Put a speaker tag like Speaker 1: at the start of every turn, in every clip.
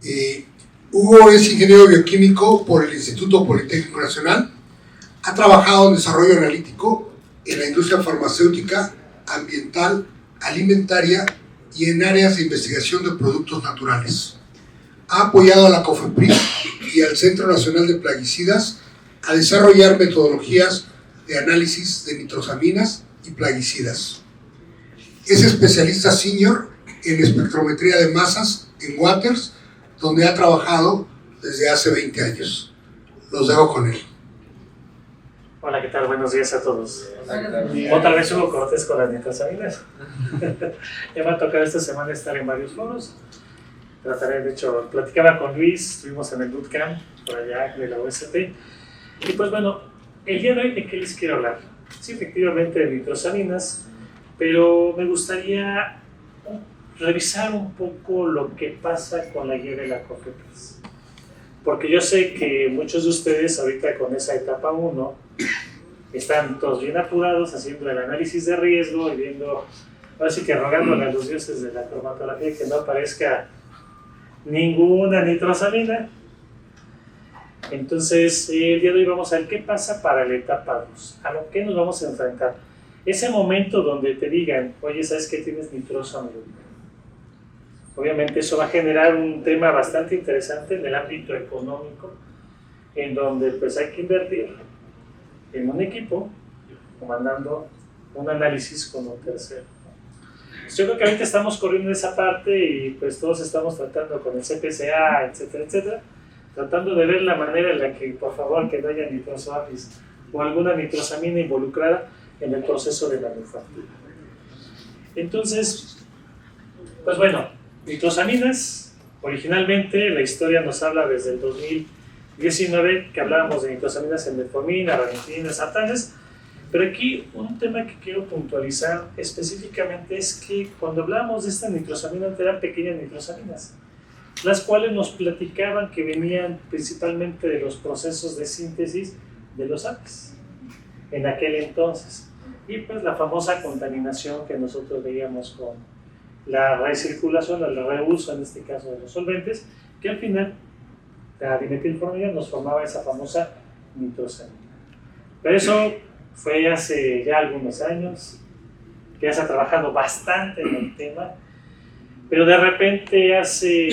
Speaker 1: Eh, Hugo es ingeniero bioquímico por el Instituto Politécnico Nacional. Ha trabajado en desarrollo analítico en la industria farmacéutica, ambiental, alimentaria y en áreas de investigación de productos naturales. Ha apoyado a la COFEPRIS y al Centro Nacional de Plaguicidas a desarrollar metodologías de análisis de nitrosaminas y plaguicidas. Es especialista senior en espectrometría de masas en Waters, donde ha trabajado desde hace 20 años. Los dejo con él.
Speaker 2: Hola, ¿qué tal? Buenos días a todos. Otra vez Hugo Cortés con las nitrosaminas. Ya me ha tocado esta semana estar en varios foros. Trataré, de hecho, platicaba con Luis, estuvimos en el bootcamp por allá de la UST. Y pues bueno, el día de hoy, ¿de qué les quiero hablar? Sí, efectivamente de nitrosaminas, pero me gustaría revisar un poco lo que pasa con la guía de la COFEPRIS. Porque yo sé que muchos de ustedes ahorita con esa etapa 1 están todos bien apurados haciendo el análisis de riesgo y viendo, así que rogándole a los dioses de la cromatografía que no aparezca ninguna nitrosamina. Entonces, el día de hoy vamos a ver qué pasa para la etapa 2, a lo que nos vamos a enfrentar. Ese momento donde te digan, oye, ¿sabes qué? Tienes nitrosamina. Obviamente eso va a generar un tema bastante interesante en el ámbito económico, en donde pues hay que invertir en un equipo comandando un análisis con un tercero. Yo creo que ahorita estamos corriendo esa parte y pues todos estamos tratando con el CPCA, etcétera, etcétera, tratando de ver la manera en la que, por favor, que no haya nitrosamines o alguna nitrosamina involucrada en el proceso de manufactura. Entonces, pues bueno, nitrosaminas, originalmente la historia nos habla desde el 2019 que hablábamos de nitrosaminas en metformina, ranitidina, sartanes, pero aquí un tema que quiero puntualizar específicamente es que cuando hablábamos de estas nitrosaminas eran pequeñas nitrosaminas, las cuales nos platicaban que venían principalmente de los procesos de síntesis de los apis en aquel entonces, y pues la famosa contaminación que nosotros veíamos con la recirculación, el reuso en este caso de los solventes, que al final la dimetilformina nos formaba esa famosa nitrosamina. Pero eso fue hace ya algunos años, que ya se ha trabajado bastante en el tema, pero de repente hace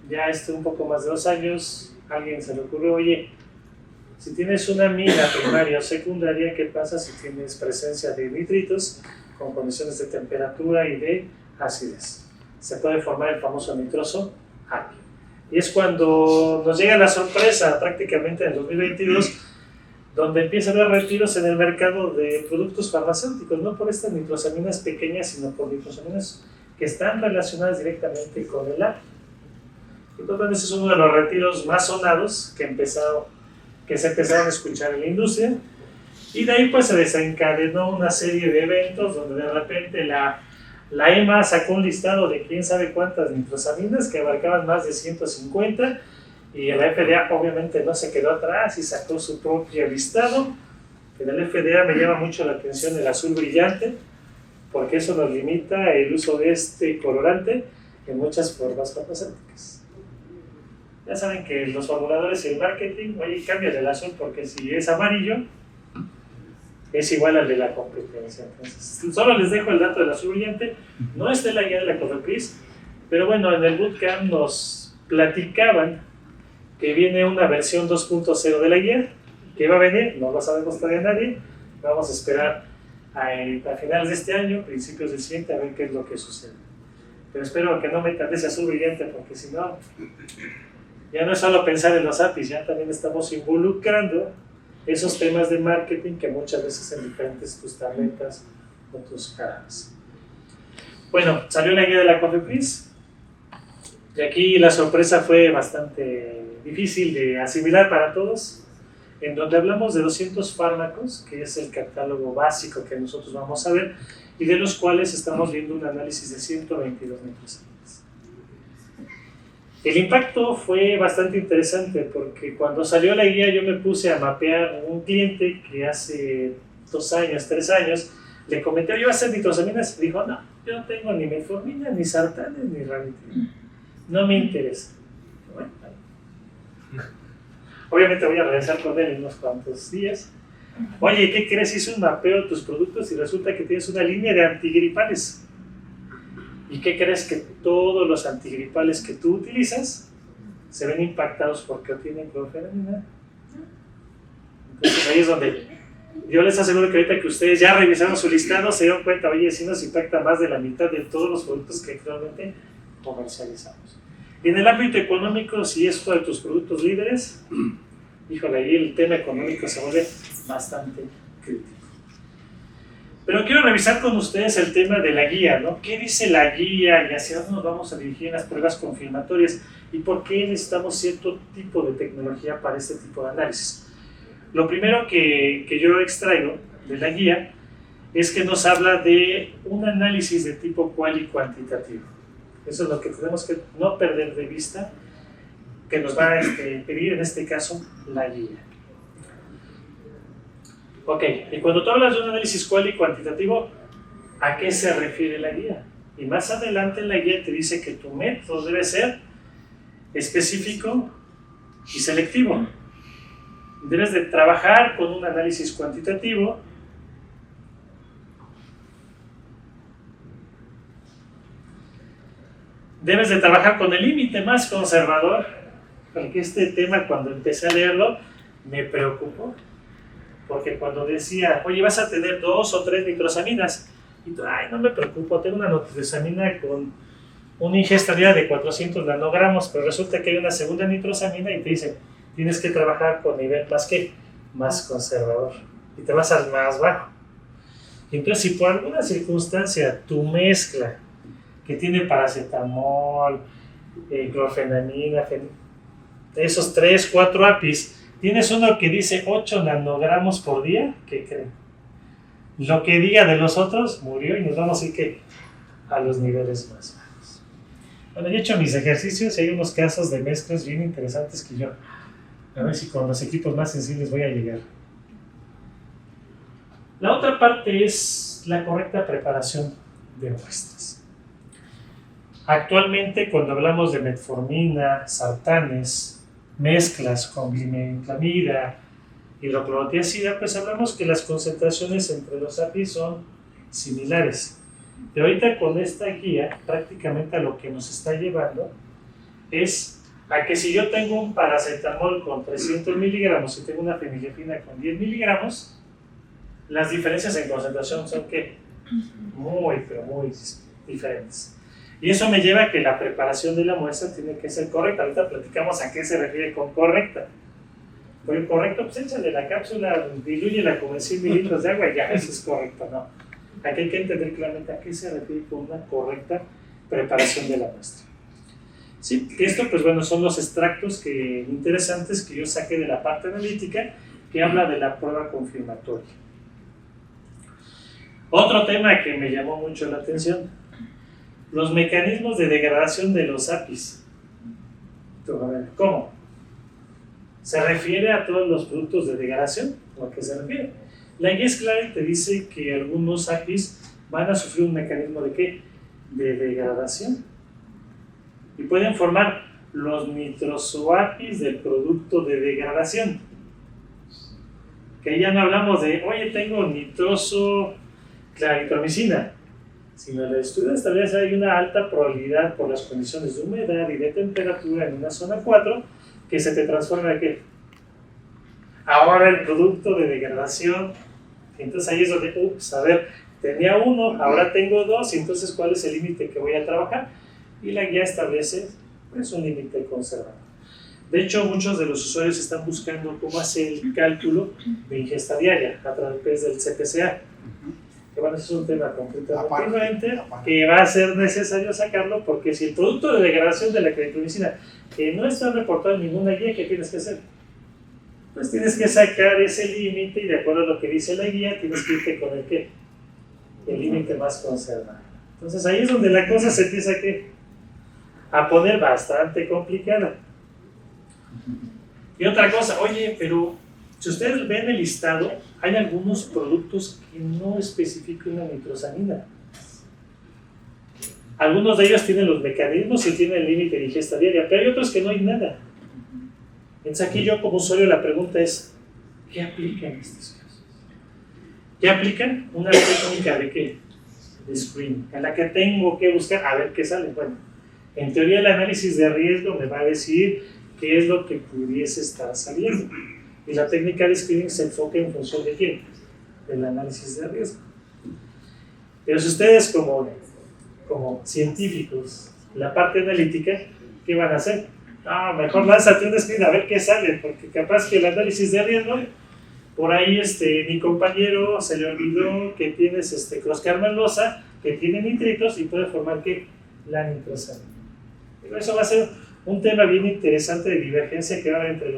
Speaker 2: ya un poco más de 2 años, a alguien se le ocurrió, oye, si tienes una mina primaria o secundaria, ¿qué pasa si tienes presencia de nitritos con condiciones de temperatura y de acidez? Se puede formar el famoso nitroso API. Y es cuando nos llega la sorpresa, prácticamente en el 2022, donde empieza a haber retiros en el mercado de productos farmacéuticos, no por estas nitrosaminas pequeñas, sino por nitrosaminas que están relacionadas directamente con el API. Entonces, ese es uno de los retiros más sonados que se empezaron a escuchar en la industria, y de ahí pues se desencadenó una serie de eventos donde de repente la EMA sacó un listado de quién sabe cuántas nitrosaminas que abarcaban más de 150, y la FDA obviamente no se quedó atrás y sacó su propio listado. En el FDA me llama mucho la atención el azul brillante, porque eso nos limita el uso de este colorante en muchas formas farmacéuticas. Ya saben que los formuladores y el marketing, oye, cambian el azul porque si es amarillo, es igual al de la competencia. Entonces, solo les dejo el dato del azul brillante, no está en la guía de la COFEPRIS, pero bueno, en el bootcamp nos platicaban que viene una versión 2.0 de la guía, que va a venir, no lo sabemos todavía nadie, vamos a esperar a finales de este año, principios del siguiente, a ver qué es lo que sucede. Pero espero que no metan ese azul brillante, porque si no, ya no es solo pensar en los APIs, ya también estamos involucrando esos temas de marketing que muchas veces en diferentes tus tabletas o tus jarabes. Bueno, salió la guía de la COFEPRIS y aquí la sorpresa fue bastante difícil de asimilar para todos, en donde hablamos de 200 fármacos, que es el catálogo básico que nosotros vamos a ver, y de los cuales estamos viendo un análisis de 122 nitrosaminas. El impacto fue bastante interesante porque cuando salió la guía yo me puse a mapear un cliente que hace 2 años, 3 años, le comenté, yo voy a hacer nitrosaminas, y dijo, no, yo no tengo ni metformina, ni sartanes, ni ranitidina, no me interesa. Obviamente voy a regresar con él en unos cuantos días. Oye, ¿qué crees? Hice un mapeo de tus productos y resulta que tienes una línea de antigripales. ¿Y qué crees? Que todos los antigripales que tú utilizas se ven impactados porque tienen clorofenamina. Entonces ahí es donde yo les aseguro que ahorita que ustedes ya revisaron su listado se dieron cuenta, oye, si nos impacta más de la mitad de todos los productos que actualmente comercializamos. Y en el ámbito económico, si es uno de tus productos líderes, híjole, ahí el tema económico se vuelve bastante crítico. Pero quiero revisar con ustedes el tema de la guía, ¿no? ¿Qué dice la guía y hacia dónde nos vamos a dirigir en las pruebas confirmatorias? ¿Y por qué necesitamos cierto tipo de tecnología para este tipo de análisis? Lo primero que yo extraigo de la guía es que nos habla de un análisis de tipo cual y cuantitativo. Eso es lo que tenemos que no perder de vista, que nos va a pedir en este caso la guía. Ok, y cuando tú hablas de un análisis cual y cuantitativo, ¿a qué se refiere la guía? Y más adelante en la guía te dice que tu método debe ser específico y selectivo. Debes de trabajar con un análisis cuantitativo debes de trabajar con el límite más conservador, porque este tema cuando empecé a leerlo me preocupó, porque cuando decía, oye, vas a tener 2 o 3 nitrosaminas, y tú, ay, no me preocupo, tengo una nitrosamina con una ingesta diaria de 400 nanogramos, pero resulta que hay una segunda nitrosamina y te dicen, tienes que trabajar con nivel más conservador, y te vas al más bajo. Y entonces, si por alguna circunstancia tu mezcla que tiene paracetamol, clorfenamina, esos 3, 4 APIs, tienes uno que dice 8 nanogramos por día, ¿qué creen? Lo que diga de los otros murió y nos vamos a ir que a los niveles más bajos. Bueno, yo he hecho mis ejercicios y hay unos casos de mezclas bien interesantes que yo, a ver si con los equipos más sensibles voy a llegar. La otra parte es la correcta preparación de muestras. Actualmente, cuando hablamos de metformina, sartanes, mezclas con glimenclamida, hidroclorotiazida, pues hablamos que las concentraciones entre los APIs son similares. Pero ahorita con esta guía, prácticamente a lo que nos está llevando es a que si yo tengo un paracetamol con 300 miligramos y tengo una fenilefina con 10 miligramos, las diferencias en concentración son ¿qué? Pero muy diferentes. Y eso me lleva a que la preparación de la muestra tiene que ser correcta. Ahorita platicamos a qué se refiere con correcta. Pues correcto, pues échale la cápsula, dilúyela con 100 mililitros de agua y ya, eso es correcto, ¿no? Aquí hay que entender claramente a qué se refiere con una correcta preparación de la muestra. Sí, esto pues bueno, son los extractos interesantes que yo saqué de la parte analítica que habla de la prueba confirmatoria. Otro tema que me llamó mucho la atención, los mecanismos de degradación de los APIs. ¿Cómo? ¿Se refiere a todos los productos de degradación? ¿O a qué se refiere? La guía es clara y te dice que algunos APIs van a sufrir un mecanismo de ¿qué? De degradación. Y pueden formar los nitrosoapis del producto de degradación. Que ya no hablamos de, oye, tengo nitroso claritromicina, sino el estudio establece que hay una alta probabilidad por las condiciones de humedad y de temperatura en una zona 4 que se te transforma en ¿qué? Ahora el producto de degradación. Entonces ahí es donde, a ver, tenía 1, ahora tengo 2, entonces ¿cuál es el límite que voy a trabajar? Y la guía establece pues, un límite conservador. De hecho, muchos de los usuarios están buscando cómo hacer el cálculo de ingesta diaria a través del CPCA. Que bueno, eso es un tema completamente diferente, que va a ser necesario sacarlo porque si el producto de degradación de la claritromicina que no está reportado en ninguna guía, ¿qué tienes que hacer? Pues tienes que sacar ese límite y de acuerdo a lo que dice la guía, tienes que irte con el ¿qué? El límite más conservador. Entonces ahí es donde la cosa se empieza a poner bastante complicada. Y otra cosa, oye, pero si ustedes ven el listado, hay algunos productos que no especifican una nitrosamina. Algunos de ellos tienen los mecanismos y tienen el límite de ingesta diaria, pero hay otros que no hay nada. Entonces aquí yo como usuario la pregunta es, ¿qué aplican estos casos? ¿Qué aplican? Una técnica de qué? De screening, en la que tengo que buscar a ver qué sale. Bueno, en teoría el análisis de riesgo me va a decir qué es lo que pudiese estar saliendo. Y la técnica de screening se enfoca en función de quién? Del análisis de riesgo. Pero si ustedes como científicos, la parte analítica, ¿qué van a hacer? Mejor lánzate un screen a ver qué sale, porque capaz que el análisis de riesgo, por ahí mi compañero se le olvidó que tienes crosscarmelosa, que tiene nitritos y puede formar ¿qué? La nitrosamina. Eso va a ser un tema bien interesante de divergencia que va a haber entre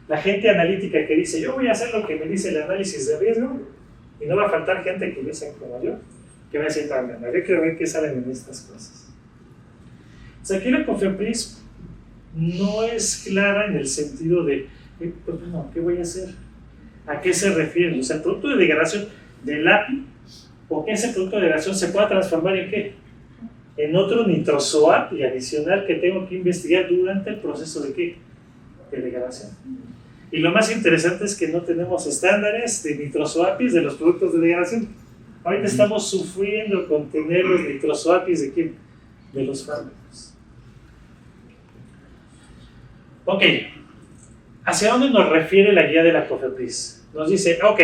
Speaker 2: la gente analítica que dice, yo voy a hacer lo que me dice el análisis de riesgo, y no va a faltar gente que piensa como yo, que va a decir, yo quiero ver qué salen en estas cosas. O sea, aquí la COFEPRIS no es clara en el sentido de, pues, no, ¿qué voy a hacer? ¿A qué se refiere? O sea, el producto de degradación del API, o que ese producto de degradación se pueda transformar en ¿qué? En otro nitrosoapi adicional que tengo que investigar durante el proceso de ¿qué? De degradación. Y lo más interesante es que no tenemos estándares de nitrosoapis de los productos de degradación. Ahorita estamos sufriendo con tener los nitrosoapis de ¿quién? De los fármacos. Ok, ¿hacia dónde nos refiere la guía de la COFEPRIS? Nos dice, ok,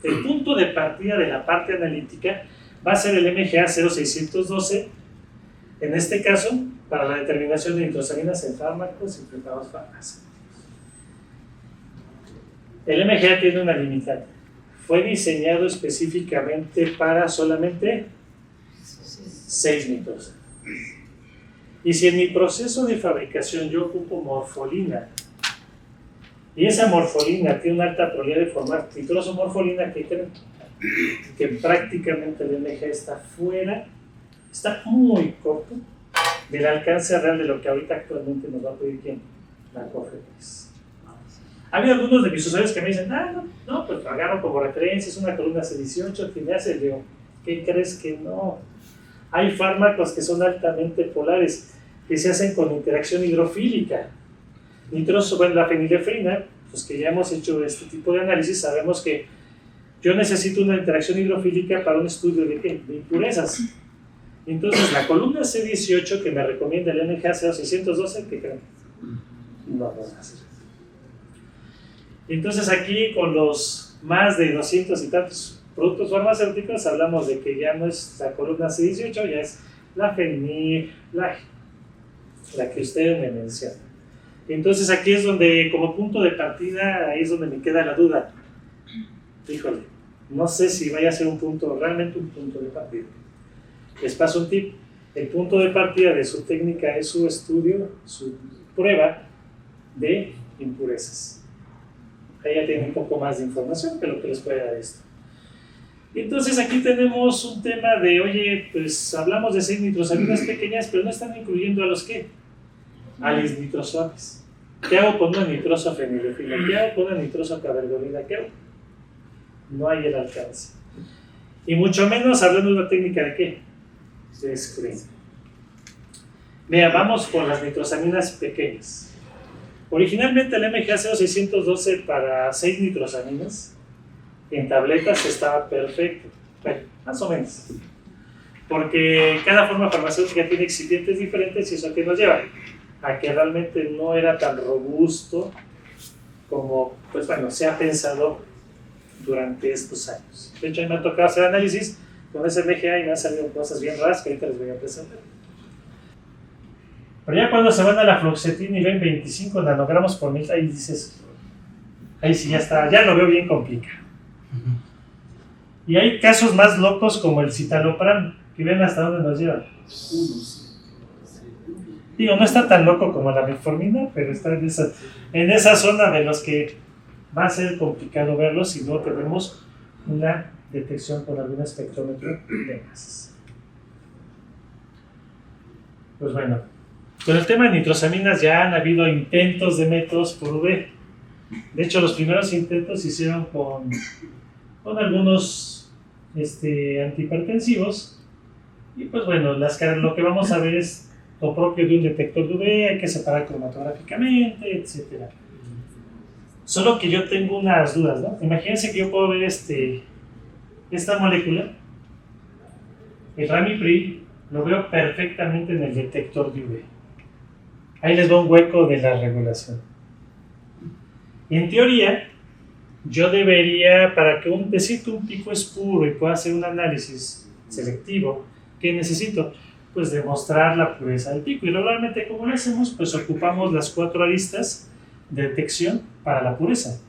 Speaker 2: el punto de partida de la parte analítica va a ser el MGA 0612, en este caso, para la determinación de nitrosaminas en fármacos y preparados farmacéuticos. El MGA tiene una limitante. Fue diseñado específicamente para solamente 6 nitros. Y si en mi proceso de fabricación yo ocupo morfolina, y esa morfolina tiene una alta probabilidad de formar nitrosomorfolina, que prácticamente el MGA está fuera, está muy corto del alcance real de lo que ahorita actualmente nos va a pedir ¿quién? La COFEPRIS. Ha habido algunos de mis usuarios que me dicen, no, pues lo agarro como referencia, es una columna C18, que me hace, digo, ¿qué crees que no? Hay fármacos que son altamente polares, que se hacen con interacción hidrofílica. La fenilefrina, pues que ya hemos hecho este tipo de análisis, sabemos que yo necesito una interacción hidrofílica para un estudio de ¿qué? De impurezas. Entonces, la columna C18 que me recomienda el MGA 0612, ¿qué creen? No lo van a hacer. Entonces, aquí con los más de 200 y tantos productos farmacéuticos, hablamos de que ya no es la columna C18, ya es la fenil, la que ustedes me mencionan. Entonces, aquí es donde, como punto de partida, ahí es donde me queda la duda. Híjole, no sé si vaya a ser realmente un punto de partida. Les paso un tip. El punto de partida de su técnica es su estudio, su prueba de impurezas. Ahí ya tienen un poco más de información que lo que les puede dar esto. Entonces aquí tenemos un tema de, oye, pues hablamos de 6 nitrosaminas pequeñas, pero no están incluyendo a los ¿qué? A los nitrosoapis. ¿Qué hago con una nitrosofenilefrina? ¿Qué hago con una nitrosocabergolina? ¿Qué hago? No hay el alcance. Y mucho menos hablando de una técnica de ¿qué? De screen. Mira, vamos con las nitrosaminas pequeñas. Originalmente el MGA 0612 para 6 nitrosaminas en tabletas estaba perfecto, bueno, más o menos, porque cada forma farmacéutica tiene excipientes diferentes y eso a qué nos lleva a que realmente no era tan robusto como pues bueno, se ha pensado durante estos años. De hecho, a mí me ha tocado hacer análisis con ese MGA y me han salido cosas bien raras que ahorita les voy a presentar. Pero ya cuando se van a la fluoxetina y ven 25 nanogramos por mil, ahí dices, ahí sí ya está, ya lo veo bien complicado. Y hay casos más locos como el citalopram, que ven hasta dónde nos lleva. Digo, no está tan loco como la metformina, pero está en esa zona de los que va a ser complicado verlos si no tenemos una detección con algún espectrómetro de gases. Pues bueno, con el tema de nitrosaminas ya han habido intentos de métodos por UV. De hecho, los primeros intentos se hicieron con algunos antihipertensivos. Y pues bueno, lo que vamos a ver es lo propio de un detector de UV, hay que separar cromatográficamente, etc. Solo que yo tengo unas dudas, ¿no? Imagínense que yo puedo ver esta molécula, el Ramipril, lo veo perfectamente en el detector de UV. Ahí les va un hueco de la regulación. En teoría, yo debería, para que decir que un pico es puro y pueda hacer un análisis selectivo, ¿qué necesito? Pues demostrar la pureza del pico. Y regularmente, ¿cómo lo hacemos? Pues ocupamos las 4 aristas de detección para la pureza.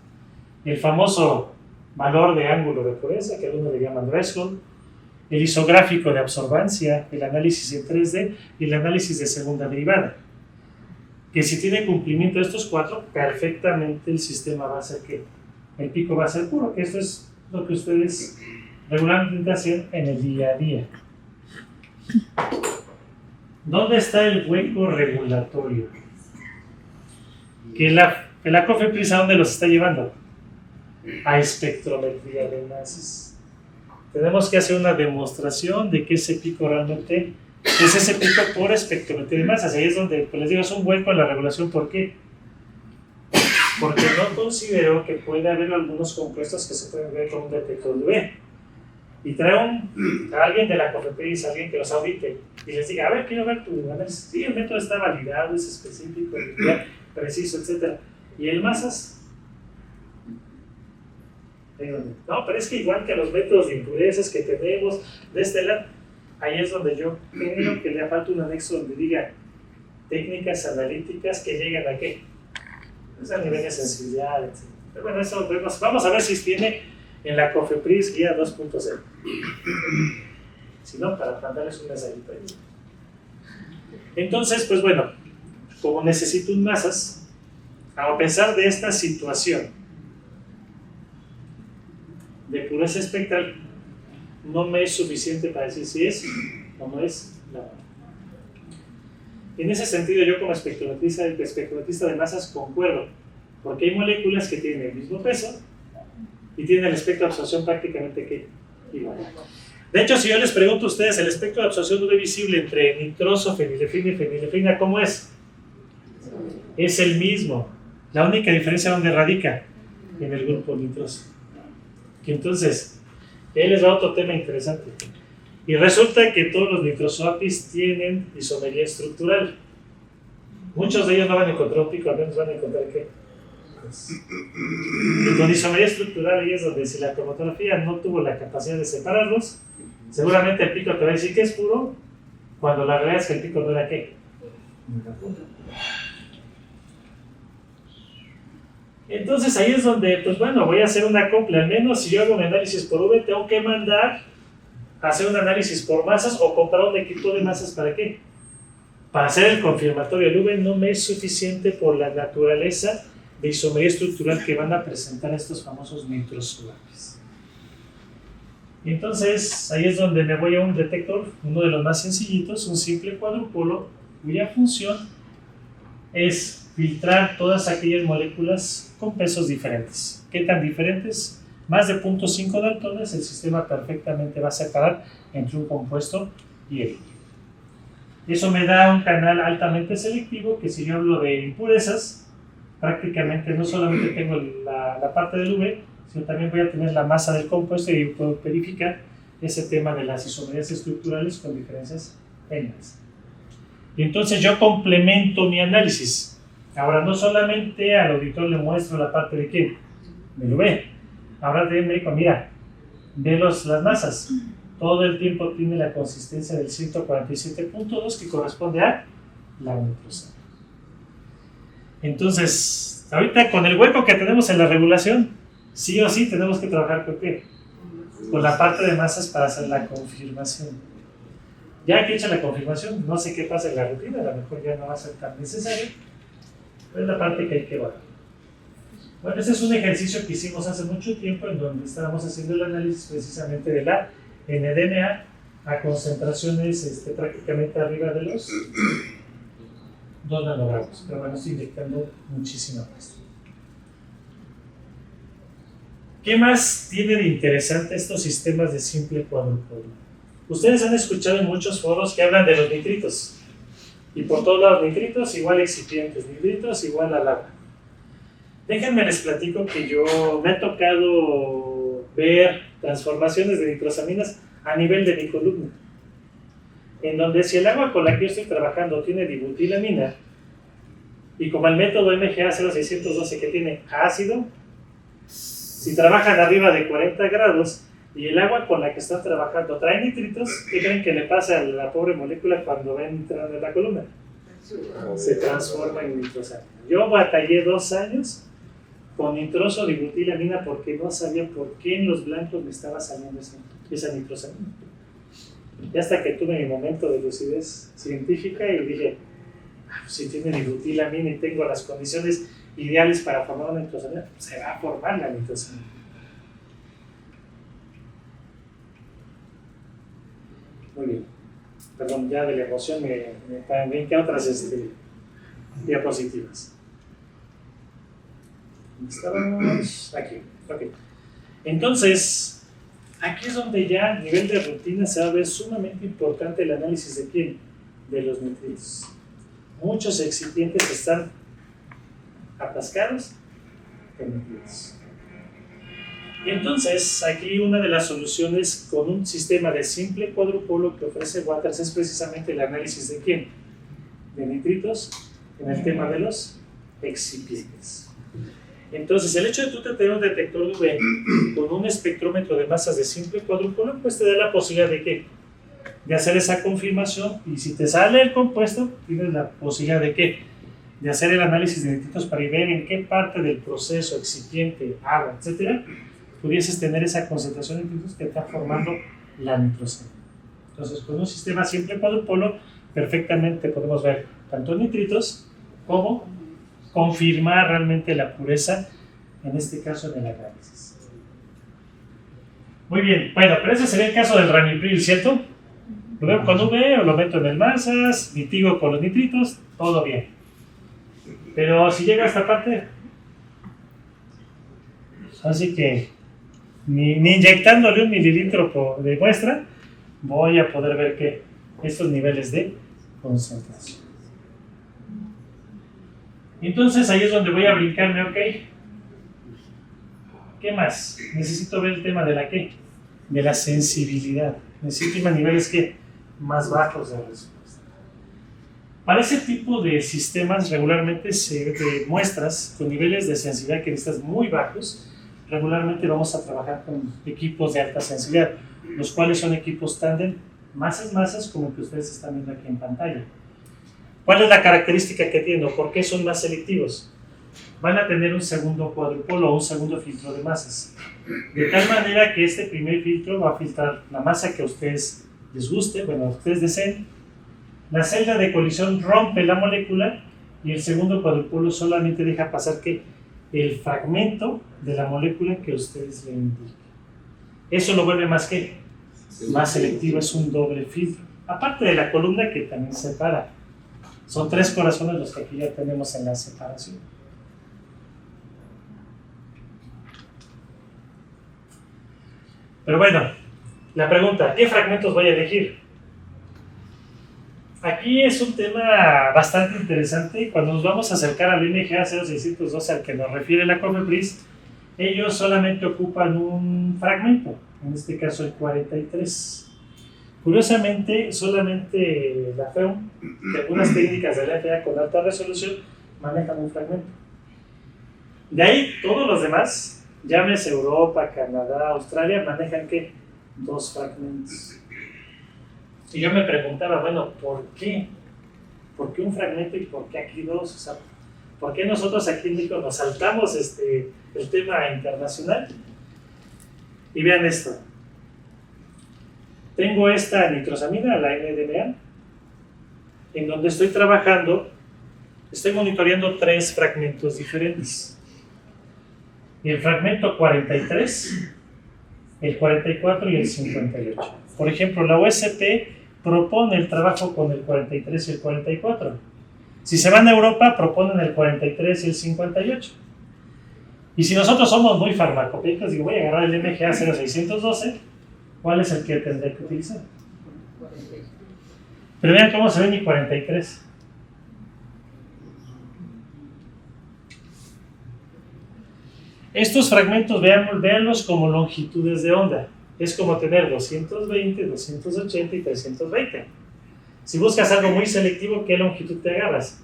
Speaker 2: El famoso valor de ángulo de pureza, que algunos le llaman threshold, el isográfico de absorbancia, el análisis en 3D y el análisis de segunda derivada. Que si tiene cumplimiento de estos 4, perfectamente el sistema va a hacer que el pico va a ser puro, que esto es lo que ustedes regularmente hacen en el día a día. ¿Dónde está el hueco regulatorio? Que la COFEPRIS, ¿a dónde los está llevando? A espectrometría de masas. Tenemos que hacer una demostración de que ese pico realmente es ese pico por espectrometría de masas. Ahí es donde, pues les digo, es un hueco en la regulación. ¿Por qué? Porque no considero que puede haber algunos compuestos que se pueden ver con un detector de UV. Y trae a alguien de la COFEPRIS, alguien que los audite, y les diga, a ver, quiero ver tu análisis. Sí, el método está validado, es específico, preciso, etc. ¿Y el masas? No, pero es que igual que los métodos de impurezas que tenemos de este lado, ahí es donde yo creo que le falta un anexo donde diga técnicas analíticas que llegan a qué, pues a nivel de sensibilidad, etc. Pero bueno, eso vamos a ver si tiene en la COFEPRIS guía 2.0. Si no, para mandarles un mensajito ahí. Entonces, pues bueno, como necesito un masas, a pesar de esta situación de pureza espectral, no me es suficiente para decir si es o no es la. En ese sentido, yo como espectrometrista de masas concuerdo, porque hay moléculas que tienen el mismo peso y tienen el espectro de absorción prácticamente igual. De hecho, si yo les pregunto a ustedes, el espectro de absorción UV visible entre nitroso, fenilefrina y fenilefrina, ¿cómo es? Es el mismo. La única diferencia, ¿dónde radica? En el grupo nitroso. Entonces, ahí les va otro tema interesante. Y resulta que todos los nitrosoapis tienen isomería estructural. Muchos de ellos no van a encontrar un pico, al menos van a encontrar ¿qué? Y con isomería estructural ahí es donde si la cromatografía no tuvo la capacidad de separarlos, seguramente el pico te va a decir que es puro, cuando la realidad es que el pico no era ¿qué? Entonces ahí es donde, pues bueno, voy a hacer una copla. Al menos si yo hago un análisis por V, tengo que mandar a hacer un análisis por masas o comprar un equipo de masas. ¿Para qué? Para hacer el confirmatorio del V no me es suficiente por la naturaleza de isomería estructural que van a presentar estos famosos nitrosoapis. Entonces ahí es donde me voy a un detector, uno de los más sencillitos, un simple cuadrupolo, cuya función es filtrar todas aquellas moléculas con pesos diferentes. ¿Qué tan diferentes? Más de 0.5 daltones, el sistema perfectamente va a separar entre un compuesto y el otro. Eso me da un canal altamente selectivo que si yo hablo de impurezas, prácticamente no solamente tengo la parte del UV, sino también voy a tener la masa del compuesto y puedo verificar ese tema de las isomerías estructurales con diferencias pequeñas. Y entonces yo complemento mi análisis. Ahora no solamente al auditor le muestro la parte de ¿qué? Del UV. Ahora también me digo, mira, ve las masas. Todo el tiempo tiene la consistencia del 147.2 que corresponde a la nitrosa. Entonces, ahorita con el hueco que tenemos en la regulación, sí o sí tenemos que trabajar con ¿qué? Con la parte de masas para hacer la confirmación. Ya que he hecho la confirmación, no sé qué pasa en la rutina, a lo mejor ya no va a ser tan necesario, pero es la parte que hay que evaluar. Bueno, ese es un ejercicio que hicimos hace mucho tiempo en donde estábamos haciendo el análisis precisamente de la NDMA a concentraciones prácticamente arriba de los 2 nanogramos, pero bueno, estoy inyectando muchísimo más. ¿Qué más tiene de interesante estos sistemas de simple cuadrupolo? Ustedes han escuchado en muchos foros que hablan de los nitritos. Y por todos lados nitritos igual excipientes, nitritos igual al agua. Déjenme les platico que me ha tocado ver transformaciones de nitrosaminas a nivel de mi columna, en donde si el agua con la que yo estoy trabajando tiene dibutilamina, y como el método MGA 0612 que tiene ácido, si trabajan arriba de 40 grados y el agua con la que están trabajando trae nitritos, ¿qué creen que le pasa a la pobre molécula cuando va entrando en la columna? Se transforma en nitrosamina. Yo batallé 2 años con nitrosodibutilamina porque no sabía por qué en los blancos me estaba saliendo esa nitrosamina. Y hasta que tuve mi momento de lucidez científica y dije, si tiene dibutilamina y tengo las condiciones ideales para formar una nitrosamina, se va a formar la nitrosamina. Muy bien. Perdón, ya de la emoción me brinqué a otras diapositivas. Estábamos aquí. Okay. Entonces, aquí es donde ya a nivel de rutina se va a ver sumamente importante el análisis de quién, de los nitritos. Muchos excipientes están atascados con nitritos. Y entonces, aquí una de las soluciones con un sistema de simple cuadrupolo que ofrece Waters es precisamente el análisis de quién, de nitritos en el tema de los excipientes. Entonces, el hecho de tú tener un detector de UV con un espectrómetro de masas de simple cuadrúpolo, pues te da la posibilidad de ¿qué? De hacer esa confirmación, y si te sale el compuesto, tienes la posibilidad de ¿qué? De hacer el análisis de nitritos para ver en qué parte del proceso, excipiente, agua, etcétera, pudieses tener esa concentración de nitritos que está formando la nitrosamina. Entonces, con un sistema simple cuadrupolo, perfectamente podemos ver tanto nitritos como confirmar realmente la pureza, en este caso en el análisis. Muy bien, bueno, pero ese sería el caso del ramipril, ¿cierto? Lo veo con UV, o lo meto en el masas, mitigo con los nitritos, todo bien. Pero si llega a esta parte, así que ni inyectándole 1 mililitro de muestra, voy a poder ver que estos niveles de concentración. Entonces ahí es donde voy a brincarme, ok. ¿Qué más? Necesito ver el tema de la ¿qué? De la sensibilidad. Necesito ir a niveles ¿qué? Más bajos de respuesta. Para ese tipo de sistemas regularmente de muestras con niveles de sensibilidad que necesitas muy bajos, regularmente vamos a trabajar con equipos de alta sensibilidad, los cuales son equipos tándem masas como el que ustedes están viendo aquí en pantalla. ¿Cuál es la característica que tienen? ¿Por qué son más selectivos? Van a tener un segundo cuadrupolo o un segundo filtro de masas. De tal manera que este primer filtro va a filtrar la masa que a ustedes les guste, bueno, a ustedes deseen. La celda de colisión rompe la molécula y el segundo cuadrupolo solamente deja pasar que el fragmento de la molécula que a ustedes le indiquen. Eso lo vuelve más que más selectivo, es un doble filtro. Aparte de la columna que también separa. Son 3 corazones los que aquí ya tenemos en la separación. Pero bueno, la pregunta, ¿qué fragmentos voy a elegir? Aquí es un tema bastante interesante. Cuando nos vamos a acercar al MGA 0612 al que nos refiere la COFEPRIS, ellos solamente ocupan un fragmento, en este caso el 43. Curiosamente, solamente la FEUM y algunas técnicas de la FDA con alta resolución manejan un fragmento. De ahí, todos los demás, llámese Europa, Canadá, Australia, manejan ¿qué? 2 fragmentos. Y yo me preguntaba, bueno, ¿por qué? ¿Por qué un fragmento y por qué aquí 2? O sea, ¿por qué nosotros aquí en México nos saltamos el tema internacional? Y vean esto. Tengo esta nitrosamina, la NDMA, en donde estoy trabajando, estoy monitoreando 3 fragmentos diferentes. Y el fragmento 43, el 44 y el 58. Por ejemplo, la OSP propone el trabajo con el 43 y el 44. Si se van a Europa, proponen el 43 y el 58. Y si nosotros somos muy farmacopéicos, digo, voy a agarrar el MGA 0612, ¿cuál es el que tendré que utilizar? Pero vean cómo se ve mi 43. Estos fragmentos, véanlos como longitudes de onda. Es como tener 220, 280 y 320. Si buscas algo muy selectivo, ¿qué longitud te agarras?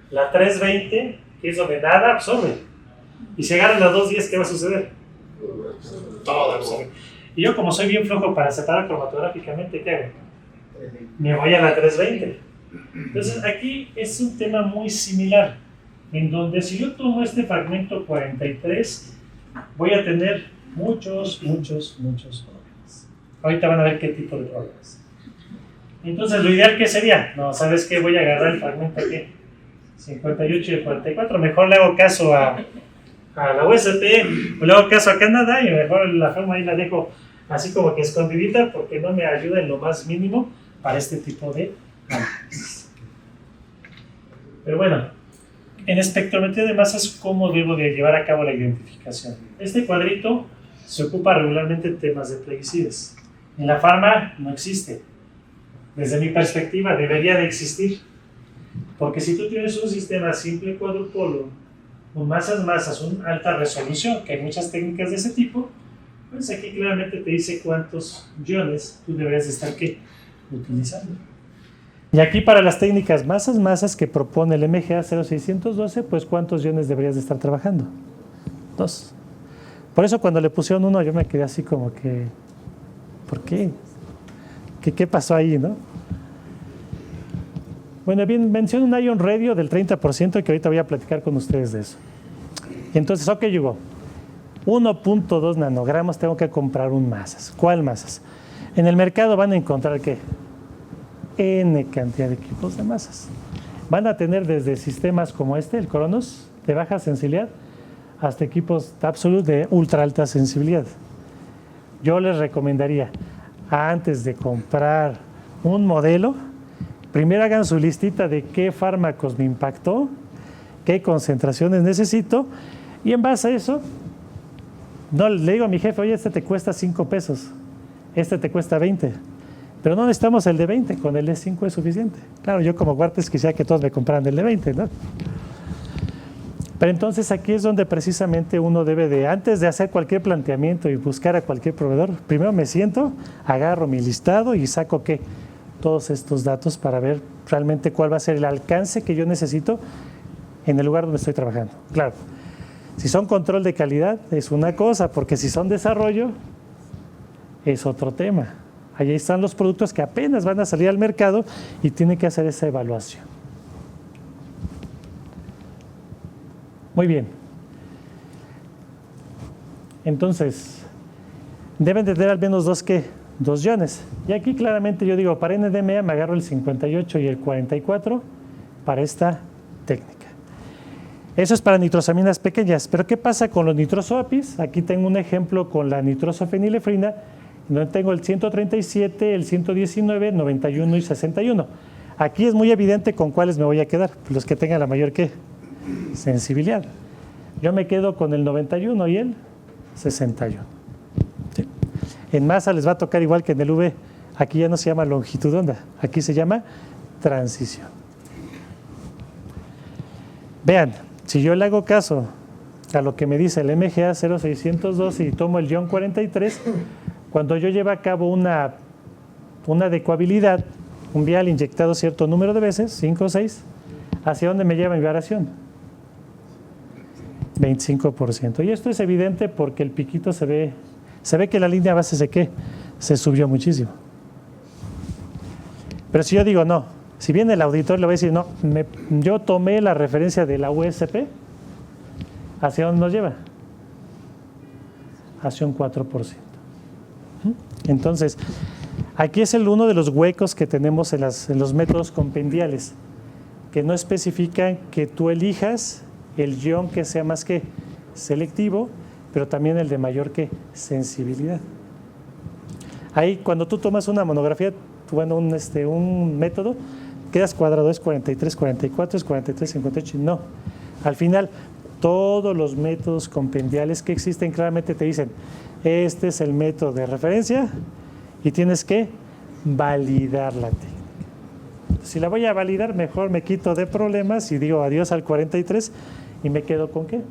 Speaker 2: La 320, que es donde nada absorbe. Y si agarras la 210, ¿qué va a suceder? Todo absorbe. Y yo, como soy bien flojo para separar cromatográficamente, ¿qué hago? Me voy a la 320. Entonces, aquí es un tema muy similar, en donde si yo tomo este fragmento 43, voy a tener muchos problemas. Ahorita van a ver qué tipo de problemas. Entonces, lo ideal, ¿qué sería? No, ¿sabes qué? Voy a agarrar el fragmento aquí, 58 y el 44. Mejor le hago caso a la USP, o le hago caso a Canadá, y mejor la forma ahí la dejo así como que escondidita, porque no me ayuda en lo más mínimo para este tipo de análisis. Pero bueno, en espectrometría de masas, ¿cómo debo de llevar a cabo la identificación? Este cuadrito se ocupa regularmente en temas de plaguicidas. En la farma no existe. Desde mi perspectiva debería de existir, porque si tú tienes un sistema simple cuadrupolo con masas, una alta resolución, que hay muchas técnicas de ese tipo, pues aquí claramente te dice cuántos iones tú deberías estar utilizando. Y aquí para las técnicas masas que propone el MGA 0612, pues cuántos iones deberías de estar trabajando. 2. Por eso cuando le pusieron 1 yo me quedé así como que, ¿por qué? ¿Qué pasó ahí, no? Bueno, bien, menciono un ion radio del 30% que ahorita voy a platicar con ustedes de eso. Y entonces, ok, Hugo, 1.2 nanogramos tengo que comprar un masas. ¿Cuál masas? En el mercado van a encontrar, ¿qué? N cantidad de equipos de masas. Van a tener desde sistemas como este, el Cronos, de baja sensibilidad, hasta equipos Absolute de ultra alta sensibilidad. Yo les recomendaría, antes de comprar un modelo, primero hagan su listita de qué fármacos me impactó, qué concentraciones necesito, y en base a eso, no le digo a mi jefe, oye, este te cuesta 5 pesos, este te cuesta 20, pero no necesitamos el de 20, con el de 5 es suficiente. Claro, yo como Guartes quisiera que todos me compraran el de 20, ¿no? Pero entonces aquí es donde precisamente uno debe de, antes de hacer cualquier planteamiento y buscar a cualquier proveedor, primero me siento, agarro mi listado y saco ¿qué? Todos estos datos para ver realmente cuál va a ser el alcance que yo necesito en el lugar donde estoy trabajando. Claro, si son control de calidad es una cosa, porque si son desarrollo es otro tema. Allí están los productos que apenas van a salir al mercado y tienen que hacer esa evaluación. Muy bien. Entonces, deben de tener al menos dos iones. Y aquí claramente yo digo, para NDMA me agarro el 58 y el 44 para esta técnica. Eso es para nitrosaminas pequeñas. Pero ¿qué pasa con los nitrosoapis? Aquí tengo un ejemplo con la nitrosofenilefrina, donde tengo el 137, el 119, 91 y 61. Aquí es muy evidente con cuáles me voy a quedar, los que tengan la mayor sensibilidad. Yo me quedo con el 91 y el 61. ¿Sí? En masa les va a tocar igual que en el V. Aquí ya no se llama longitud de onda, aquí se llama transición. Vean, si yo le hago caso a lo que me dice el MGA 0612 y tomo el ion 43, cuando yo llevo a cabo una adecuabilidad, un vial inyectado cierto número de veces, 5 o 6, ¿hacia dónde me lleva mi variación? 25%. Y esto es evidente porque el piquito se ve que la línea base se subió muchísimo. Pero si yo digo no, si viene el auditor le voy a decir no, yo tomé la referencia de la USP, ¿hacia dónde nos lleva? Hacia un 4%. Entonces, aquí es uno de los huecos que tenemos en los métodos compendiales, que no especifican que tú elijas el ion que sea más selectivo, pero también el de mayor sensibilidad. Ahí, cuando tú tomas una monografía, un método, quedas cuadrado, es 43, 44, es 43, 58, no. Al final, todos los métodos compendiales que existen claramente te dicen, este es el método de referencia y tienes que validar la técnica. Si la voy a validar, mejor me quito de problemas y digo adiós al 43 y me quedo con ¿qué?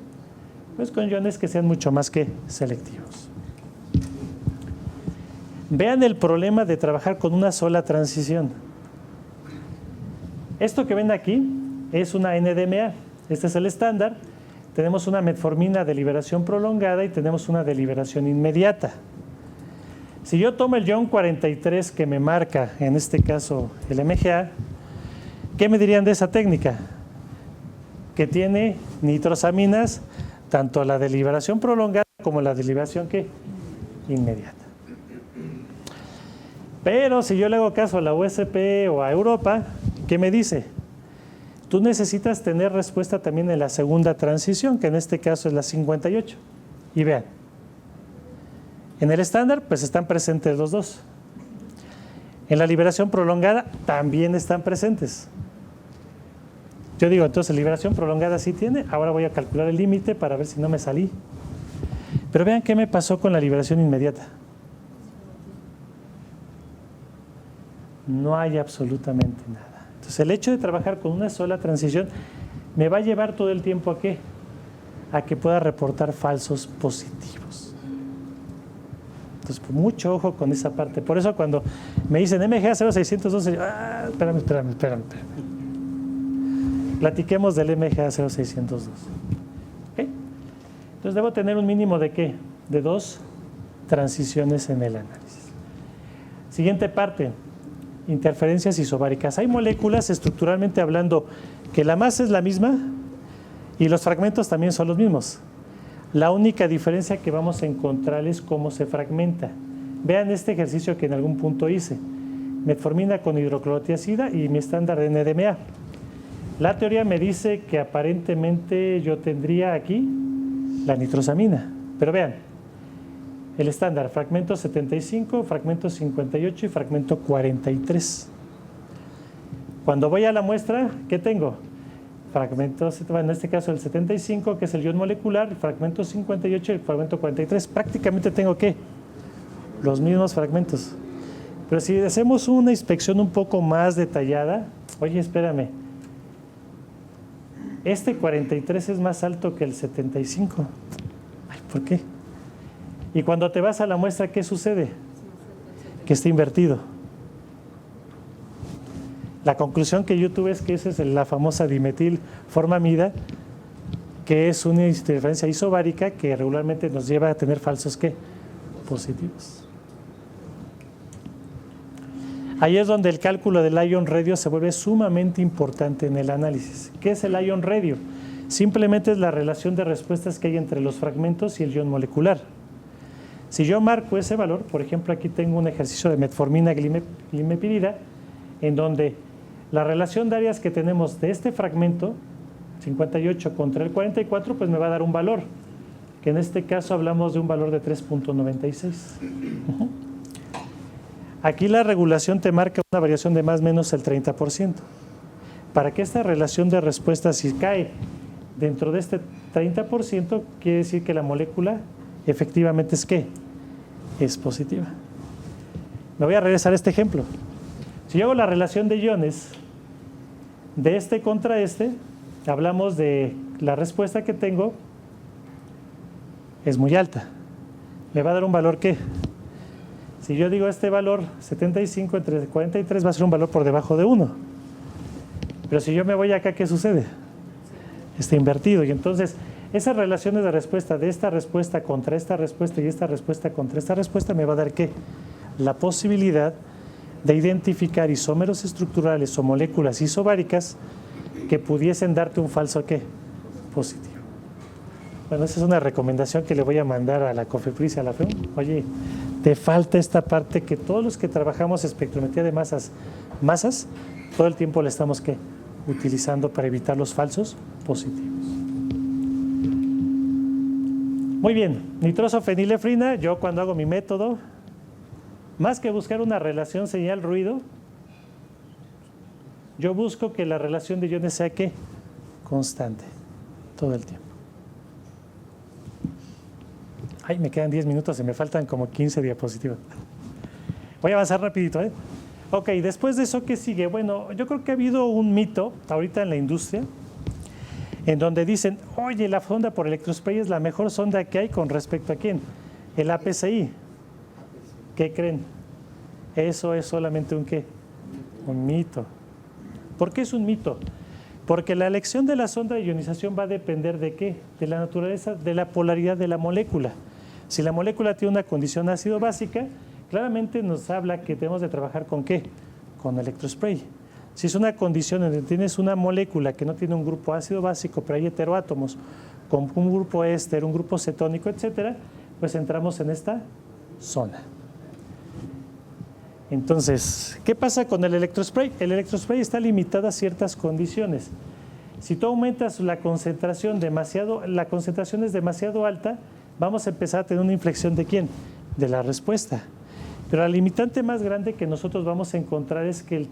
Speaker 2: pues con iones que sean mucho más que selectivos. Vean el problema de trabajar con una sola transición. Esto que ven aquí es una NDMA. Este es el estándar. Tenemos una metformina de liberación prolongada y tenemos una de liberación inmediata. Si yo tomo el ion 43 que me marca, en este caso el MGA, ¿qué me dirían de esa técnica? Que tiene nitrosaminas, tanto la de liberación prolongada como la de liberación ¿qué? Inmediata. Pero si yo le hago caso a la USP o a Europa, ¿qué me dice? Tú necesitas tener respuesta también en la segunda transición, que en este caso es la 58. Y vean, en el estándar pues están presentes los dos. En la liberación prolongada también están presentes. Yo digo, entonces liberación prolongada sí tiene, ahora voy a calcular el límite para ver si no me salí. Pero vean qué me pasó con la liberación inmediata. No hay absolutamente nada. Entonces el hecho de trabajar con una sola transición me va a llevar todo el tiempo ¿a qué? A que pueda reportar falsos positivos. Entonces mucho ojo con esa parte. Por eso cuando me dicen MGA 0612, espérame. Platiquemos del MGA 0602. ¿Okay? Entonces debo tener un mínimo de ¿qué? De 2 transiciones en el análisis. Siguiente parte. Interferencias isobáricas. Hay moléculas, estructuralmente hablando, que la masa es la misma y los fragmentos también son los mismos. La única diferencia que vamos a encontrar es cómo se fragmenta. Vean este ejercicio que en algún punto hice. Metformina con hidroclorotiazida y mi estándar de NDMA. La teoría me dice que aparentemente yo tendría aquí la nitrosamina. Pero vean, el estándar, fragmento 75, fragmento 58 y fragmento 43. Cuando voy a la muestra, ¿qué tengo? Fragmentos, bueno, en este caso el 75, que es el ion molecular, el fragmento 58 y el fragmento 43. Prácticamente tengo ¿qué? Los mismos fragmentos. Pero si hacemos una inspección un poco más detallada, oye, espérame, este 43 es más alto que el 75. Ay, ¿por qué? Y cuando te vas a la muestra, ¿qué sucede? Que está invertido. La conclusión que yo tuve es que esa es la famosa dimetilformamida, que es una interferencia isobárica que regularmente nos lleva a tener falsos ¿qué? Positivos. Ahí es donde el cálculo del ion radio se vuelve sumamente importante en el análisis. ¿Qué es el ion radio? Simplemente es la relación de respuestas que hay entre los fragmentos y el ion molecular. Si yo marco ese valor, por ejemplo, aquí tengo un ejercicio de metformina glimepirida, en donde la relación de áreas que tenemos de este fragmento, 58 contra el 44, pues me va a dar un valor, que en este caso hablamos de un valor de 3.96. Aquí la regulación te marca una variación de más o menos el 30%. Para que esta relación de respuesta, si cae dentro de este 30%, quiere decir que la molécula efectivamente es ¿qué? Es positiva. Me voy a regresar a este ejemplo. Si yo hago la relación de iones de este contra este, hablamos de la respuesta que tengo es muy alta. Me va a dar un valor ¿qué? Si yo digo este valor 75 entre 43 va a ser un valor por debajo de 1. Pero si yo me voy acá, ¿qué sucede? Está invertido. Y entonces esas relaciones de respuesta de esta respuesta contra esta respuesta y esta respuesta contra esta respuesta me va a dar ¿qué? La posibilidad de identificar isómeros estructurales o moléculas isobáricas que pudiesen darte un falso ¿qué? Positivo. Bueno, esa es una recomendación que le voy a mandar a la COFEPRIS y a la FEUM. Oye, te falta esta parte que todos los que trabajamos espectrometría de masas, todo el tiempo la estamos ¿qué? Utilizando para evitar los falsos positivos. Muy bien, nitrosofenilefrina, yo cuando hago mi método, más que buscar una relación señal-ruido, yo busco que la relación de iones sea ¿qué? Constante, todo el tiempo. Ay, me quedan 10 minutos y me faltan como 15 diapositivas. Voy a avanzar rapidito, ¿eh? Ok, después de eso, ¿qué sigue? Bueno, yo creo que ha habido un mito ahorita en la industria
Speaker 3: en donde dicen, oye, la sonda por electrospray es la mejor sonda que hay con respecto a ¿quién? El APCI. ¿Qué creen? Eso es solamente un ¿qué? Un mito. ¿Por qué es un mito? Porque la elección de la sonda de ionización va a depender ¿de qué? De la naturaleza, de la polaridad de la molécula. Si la molécula tiene una condición ácido básica, claramente nos habla que tenemos de trabajar ¿con qué? Con electrospray. Si es una condición en donde tienes una molécula que no tiene un grupo ácido básico, pero hay heteroátomos, con un grupo éster, un grupo cetónico, etcétera, pues entramos en esta zona. Entonces, ¿qué pasa con el electrospray? El electrospray está limitado a ciertas condiciones. Si tú aumentas la concentración es demasiado alta, vamos a empezar a tener una inflexión ¿de quién? De la respuesta. Pero la limitante más grande que nosotros vamos a encontrar es que el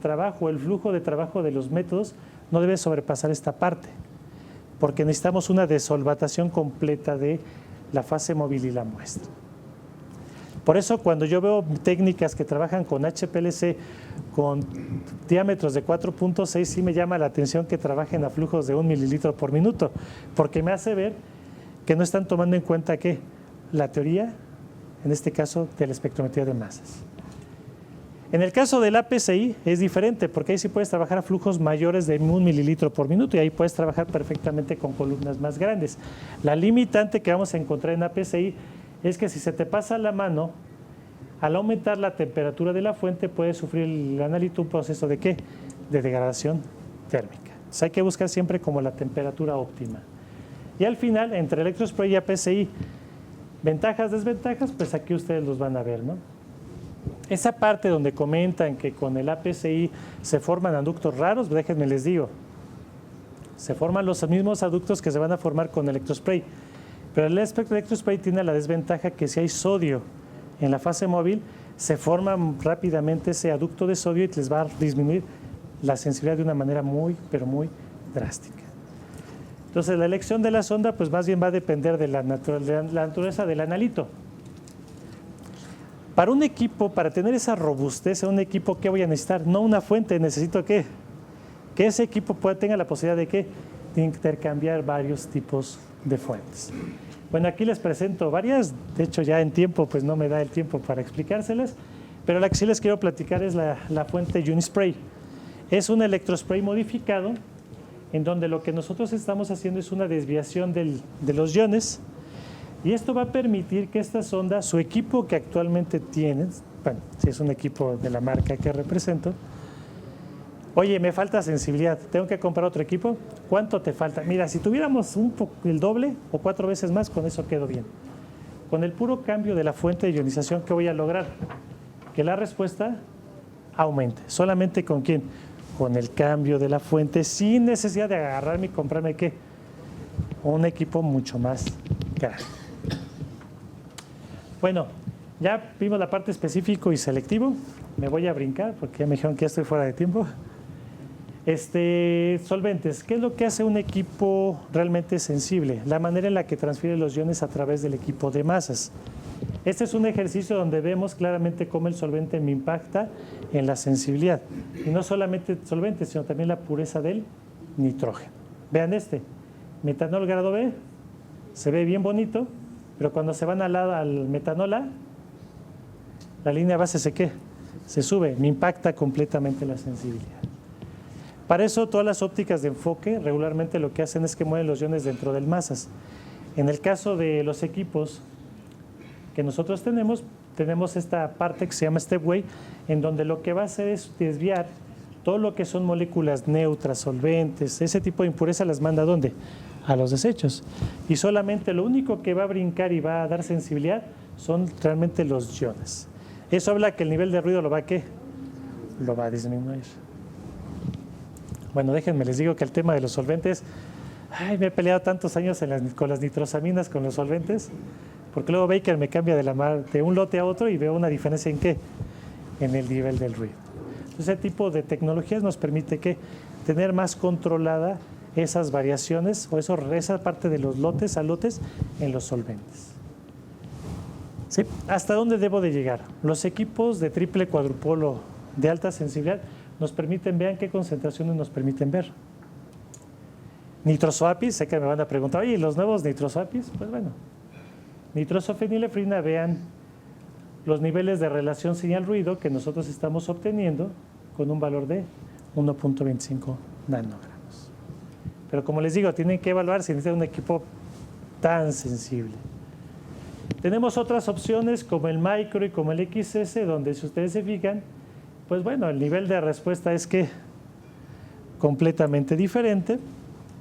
Speaker 3: flujo de trabajo de los métodos no debe sobrepasar esta parte, porque necesitamos una desolvatación completa de la fase móvil y la muestra. Por eso cuando yo veo técnicas que trabajan con HPLC con diámetros de 4.6, sí me llama la atención que trabajen a flujos de 1 mililitro por minuto, porque me hace ver que no están tomando en cuenta ¿qué? La teoría, en este caso, de la espectrometría de masas. En el caso del APCI es diferente, porque ahí sí puedes trabajar a flujos mayores de 1 mililitro por minuto y ahí puedes trabajar perfectamente con columnas más grandes. La limitante que vamos a encontrar en APCI es que si se te pasa la mano, al aumentar la temperatura de la fuente puede sufrir el analito un proceso ¿de qué? De degradación térmica. Entonces hay que buscar siempre como la temperatura óptima. Y al final, entre electrospray y APCI, ventajas, desventajas, pues aquí ustedes los van a ver, ¿no? Esa parte donde comentan que con el APCI se forman aductos raros, déjenme les digo, se forman los mismos aductos que se van a formar con electrospray. Pero el electrospray tiene la desventaja que si hay sodio en la fase móvil, se forma rápidamente ese aducto de sodio y les va a disminuir la sensibilidad de una manera muy, pero muy drástica. Entonces la elección de la sonda pues más bien va a depender de la naturaleza del analito. Para un equipo, para tener esa robustez en un equipo, ¿qué voy a necesitar? No una fuente, necesito ¿qué? Que ese equipo tenga la posibilidad de ¿qué? De intercambiar varios tipos de fuentes. Bueno, aquí les presento varias, de hecho ya en tiempo pues no me da el tiempo para explicárselas, pero la que sí les quiero platicar es la fuente Unispray. Es un electrospray modificado en donde lo que nosotros estamos haciendo es una desviación de los iones y esto va a permitir que esta sonda, su equipo que actualmente tienen, bueno, si es un equipo de la marca que represento, oye, me falta sensibilidad, ¿tengo que comprar otro equipo? ¿Cuánto te falta? Mira, si tuviéramos el doble o 4 veces más, con eso quedo bien. Con el puro cambio de la fuente de ionización, ¿qué voy a lograr? Que la respuesta aumente. ¿Solamente con quién? Con el cambio de la fuente, sin necesidad de agarrarme y comprarme ¿qué? Un equipo mucho más caro. Bueno, ya vimos la parte específico y selectivo. Me voy a brincar porque ya me dijeron que ya estoy fuera de tiempo. Solventes, ¿qué es lo que hace un equipo realmente sensible? La manera en la que transfiere los iones a través del equipo de masas. Este es un ejercicio donde vemos claramente cómo el solvente me impacta en la sensibilidad. Y no solamente el solvente, sino también la pureza del nitrógeno. Vean metanol grado B, se ve bien bonito, pero cuando se van al metanol A, la línea base se sube, me impacta completamente la sensibilidad. Para eso todas las ópticas de enfoque regularmente lo que hacen es que mueven los iones dentro del masas. En el caso de los equipos que nosotros tenemos esta parte que se llama stepway, en donde lo que va a hacer es desviar todo lo que son moléculas neutras, solventes, ese tipo de impureza las manda ¿a dónde? A los desechos. Y solamente lo único que va a brincar y va a dar sensibilidad son realmente los iones. Eso habla que el nivel de ruido lo va a disminuir. Bueno, déjenme, les digo que el tema de los solventes, me he peleado tantos años con las nitrosaminas, con los solventes, porque luego Baker me cambia de un lote a otro y veo una diferencia en ¿qué? En el nivel del ruido. Entonces, ese tipo de tecnologías nos permite tener más controlada esas variaciones o esa parte de los lotes a lotes en los solventes. ¿Sí? ¿Hasta dónde debo de llegar? Los equipos de triple cuadrupolo de alta sensibilidad nos permiten, vean qué concentraciones nos permiten ver. Nitrosoapis, sé que me van a preguntar, oye, ¿y los nuevos nitrosoapis? Pues bueno, nitrosofenilefrina, vean los niveles de relación señal-ruido que nosotros estamos obteniendo con un valor de 1.25 nanogramos. Pero como les digo, tienen que evaluar si necesitan un equipo tan sensible. Tenemos otras opciones como el micro y como el XS, donde si ustedes se fijan, pues bueno, el nivel de respuesta es que completamente diferente,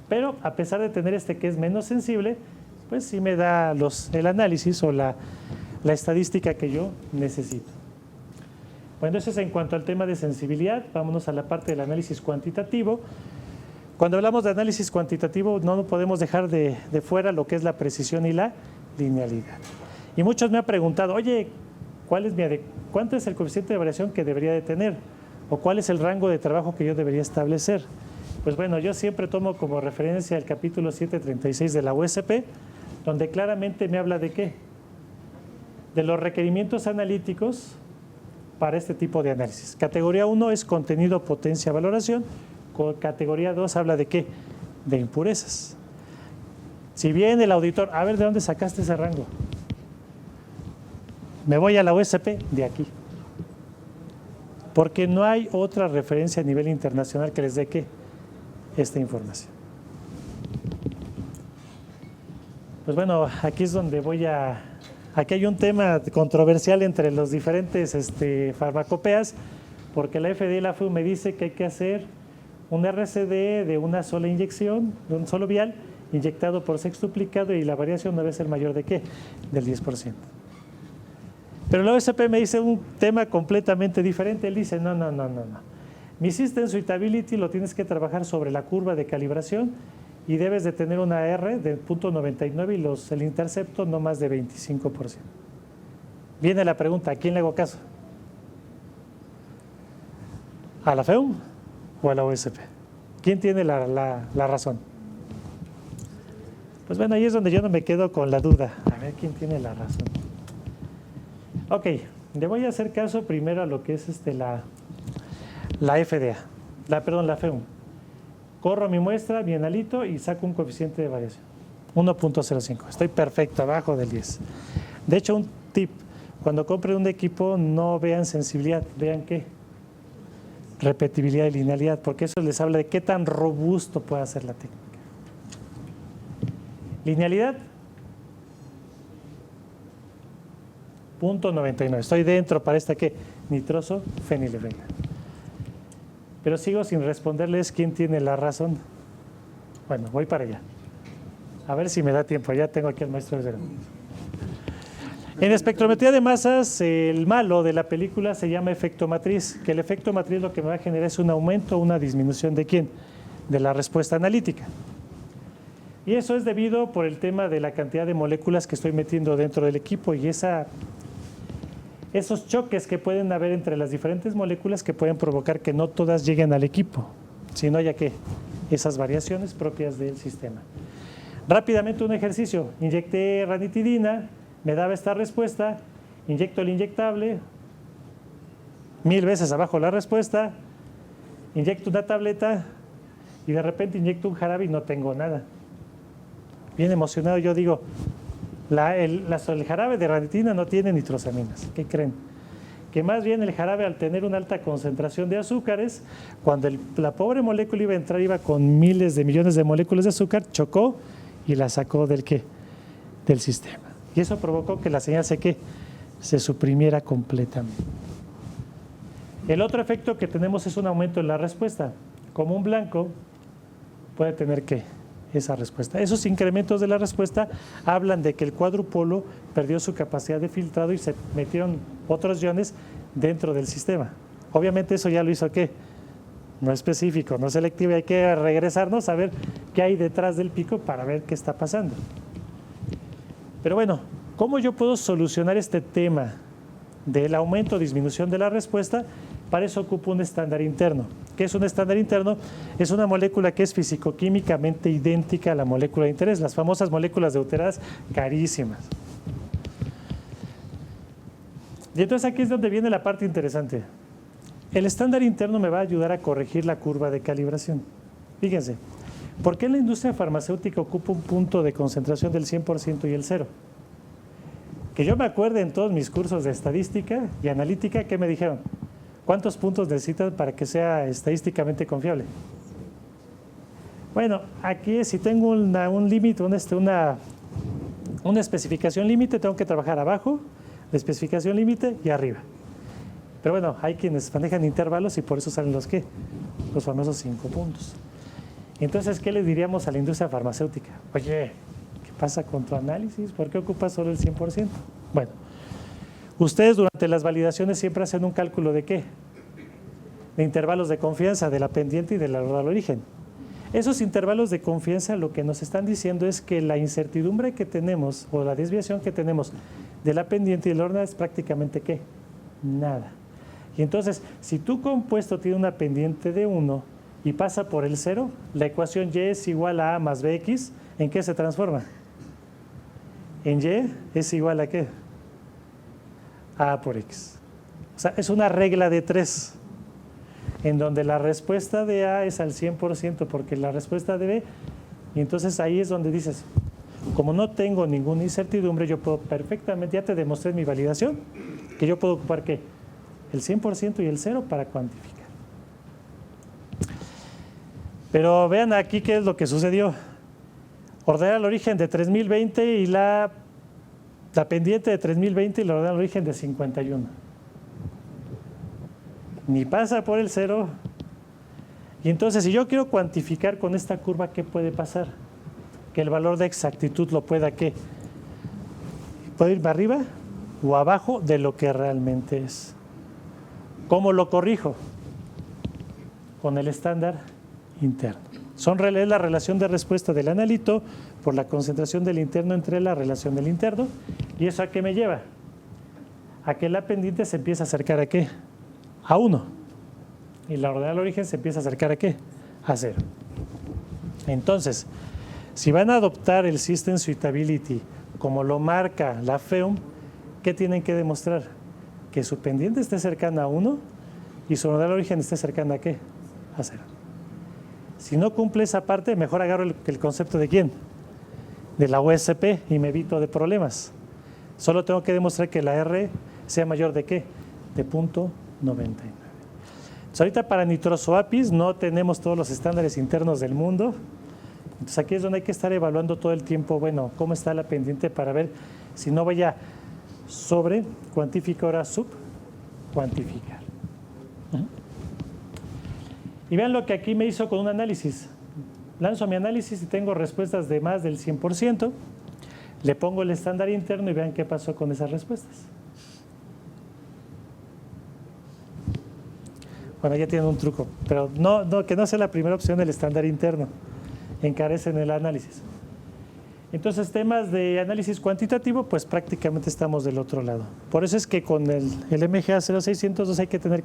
Speaker 3: pero a pesar de tener este que es menos sensible, pues sí me da el análisis o la estadística que yo necesito. Bueno, eso es en cuanto al tema de sensibilidad. Vámonos a la parte del análisis cuantitativo. Cuando hablamos de análisis cuantitativo no podemos dejar de fuera lo que es la precisión y la linealidad. Y muchos me han preguntado, oye, ¿cuánto es el coeficiente de variación que debería de tener? ¿O cuál es el rango de trabajo que yo debería establecer? Pues bueno, yo siempre tomo como referencia el capítulo 736 de la USP, donde claramente me habla de ¿qué? De los requerimientos analíticos para este tipo de análisis. Categoría 1 es contenido, potencia, valoración. Categoría 2 habla de ¿qué? De impurezas. Si bien el auditor, a ver, ¿de dónde sacaste ese rango? Me voy a la USP, de aquí. Porque no hay otra referencia a nivel internacional que les dé ¿qué? Esta información. Pues bueno, aquí es donde aquí hay un tema controversial entre los diferentes farmacopeas, porque la FDA y la FEU me dice que hay que hacer un RCD de una sola inyección, de un solo vial, inyectado por sextuplicado, y la variación debe ser mayor de ¿qué? Del 10%. Pero la OSP me dice un tema completamente diferente. Él dice, no. Mi System Suitability lo tienes que trabajar sobre la curva de calibración y debes de tener una R de 0.99 y el intercepto no más de 25%. Viene la pregunta, ¿a quién le hago caso? ¿A la FEU o a la OSP? ¿Quién tiene la razón? Pues bueno, ahí es donde yo no me quedo con la duda. A ver quién tiene la razón. Ok, le voy a hacer caso primero a lo que es la FDA, la FEU. Corro mi muestra, mi analito y saco un coeficiente de variación, 1.05. Estoy perfecto, abajo del 10. De hecho, un tip, cuando compren un equipo no vean sensibilidad, vean qué, repetibilidad y linealidad, porque eso les habla de qué tan robusto puede ser la técnica. Linealidad, 0.99. Estoy dentro para ¿qué? Nitrosofenilefrina. Pero sigo sin responderles quién tiene la razón. Bueno, voy para allá. A ver si me da tiempo. Ya tengo aquí al maestro de ceremonias. En espectrometría de masas, el malo de la película se llama efecto matriz, que el efecto matriz lo que me va a generar es un aumento o una disminución ¿de quién? De la respuesta analítica. Y eso es debido por el tema de la cantidad de moléculas que estoy metiendo dentro del equipo y esos choques que pueden haber entre las diferentes moléculas que pueden provocar que no todas lleguen al equipo, sino ya que esas variaciones propias del sistema. Rápidamente un ejercicio, inyecté ranitidina, me daba esta respuesta, inyecto el inyectable, 1000 veces abajo la respuesta, inyecto una tableta y de repente inyecto un jarabe y no tengo nada. Bien emocionado yo digo, el jarabe de ranitidina no tiene nitrosaminas. ¿Qué creen? Que más bien el jarabe, al tener una alta concentración de azúcares, cuando la pobre molécula iba a entrar, iba con miles de millones de moléculas de azúcar, chocó y la sacó del sistema. Y eso provocó que la señal se suprimiera completamente. El otro efecto que tenemos es un aumento en la respuesta. Como un blanco puede tener esa respuesta. Esos incrementos de la respuesta hablan de que el cuadrupolo perdió su capacidad de filtrado y se metieron otros iones dentro del sistema. Obviamente eso ya lo hizo no específico, no selectivo, hay que regresarnos a ver qué hay detrás del pico para ver qué está pasando. Pero bueno, ¿cómo yo puedo solucionar este tema del aumento o disminución de la respuesta? Para eso ocupo un estándar interno. ¿Qué es un estándar interno? Es una molécula que es fisicoquímicamente idéntica a la molécula de interés, las famosas moléculas deuteradas carísimas. Y entonces aquí es donde viene la parte interesante. El estándar interno me va a ayudar a corregir la curva de calibración. Fíjense, ¿Por qué la industria farmacéutica ocupa un punto de concentración del 100% y el 0? Que yo me acuerde en todos mis cursos de estadística y analítica, ¿qué me dijeron? ¿Cuántos puntos necesitan para que sea estadísticamente confiable? Bueno, aquí si tengo un límite, una especificación límite, tengo que trabajar abajo, la especificación límite y arriba. Pero bueno, hay quienes manejan intervalos y por eso salen los famosos 5 puntos. Entonces, ¿qué le diríamos a la industria farmacéutica? Oye, ¿qué pasa con tu análisis? ¿Por qué ocupas solo el 100%? Bueno, ustedes durante las validaciones siempre hacen un cálculo ¿de qué? De intervalos de confianza, de la pendiente y del error al origen. Esos intervalos de confianza lo que nos están diciendo es que la incertidumbre que tenemos o la desviación que tenemos de la pendiente y del error es prácticamente ¿qué? Nada. Y entonces, si tu compuesto tiene una pendiente de 1 y pasa por el 0, la ecuación Y es igual a A más BX, ¿en qué se transforma? En Y es igual a ¿qué? A A por X. O sea, es una regla de 3, en donde la respuesta de A es al 100% porque la respuesta de B, y entonces ahí es donde dices, como no tengo ninguna incertidumbre, yo puedo perfectamente, ya te demostré en mi validación, que yo puedo ocupar ¿qué? El 100% y el 0 para cuantificar. Pero vean aquí qué es lo que sucedió. Ordenar el origen de 3020 y la pendiente de 3020 y la ordenar el origen de 51. Ni pasa por el 0. Y entonces, si yo quiero cuantificar con esta curva, ¿qué puede pasar? Que el valor de exactitud lo pueda, ¿qué? Puede ir para arriba o abajo de lo que realmente es. ¿Cómo lo corrijo? Con el estándar interno. Es la relación de respuesta del analito por la concentración del interno entre la relación del interno. ¿Y eso a qué me lleva? A que la pendiente se empieza a acercar ¿a qué? A 1. Y la ordenada al origen se empieza a acercar ¿a qué? A 0. Entonces, si van a adoptar el System Suitability como lo marca la FEUM, ¿qué tienen que demostrar? Que su pendiente esté cercana a 1 y su ordenada al origen esté cercana ¿a qué? A 0. Si no cumple esa parte, mejor agarro el concepto de ¿quién? De la USP y me evito de problemas. Solo tengo que demostrar que la R sea mayor de ¿qué? De 0.99. Entonces, ahorita para nitrosoapis no tenemos todos los estándares internos del mundo. Entonces aquí es donde hay que estar evaluando todo el tiempo, bueno, cómo está la pendiente para ver si no vaya sobre cuantificar o sub cuantificar. Y vean lo que aquí me hizo con un análisis. Lanzo mi análisis y tengo respuestas de más del 100%. Le pongo el estándar interno y vean qué pasó con esas respuestas. Bueno, ya tienen un truco, pero que no sea la primera opción el estándar interno. Encarecen el análisis. Entonces, temas de análisis cuantitativo, pues prácticamente estamos del otro lado. Por eso es que con el MGA 0602 hay que tener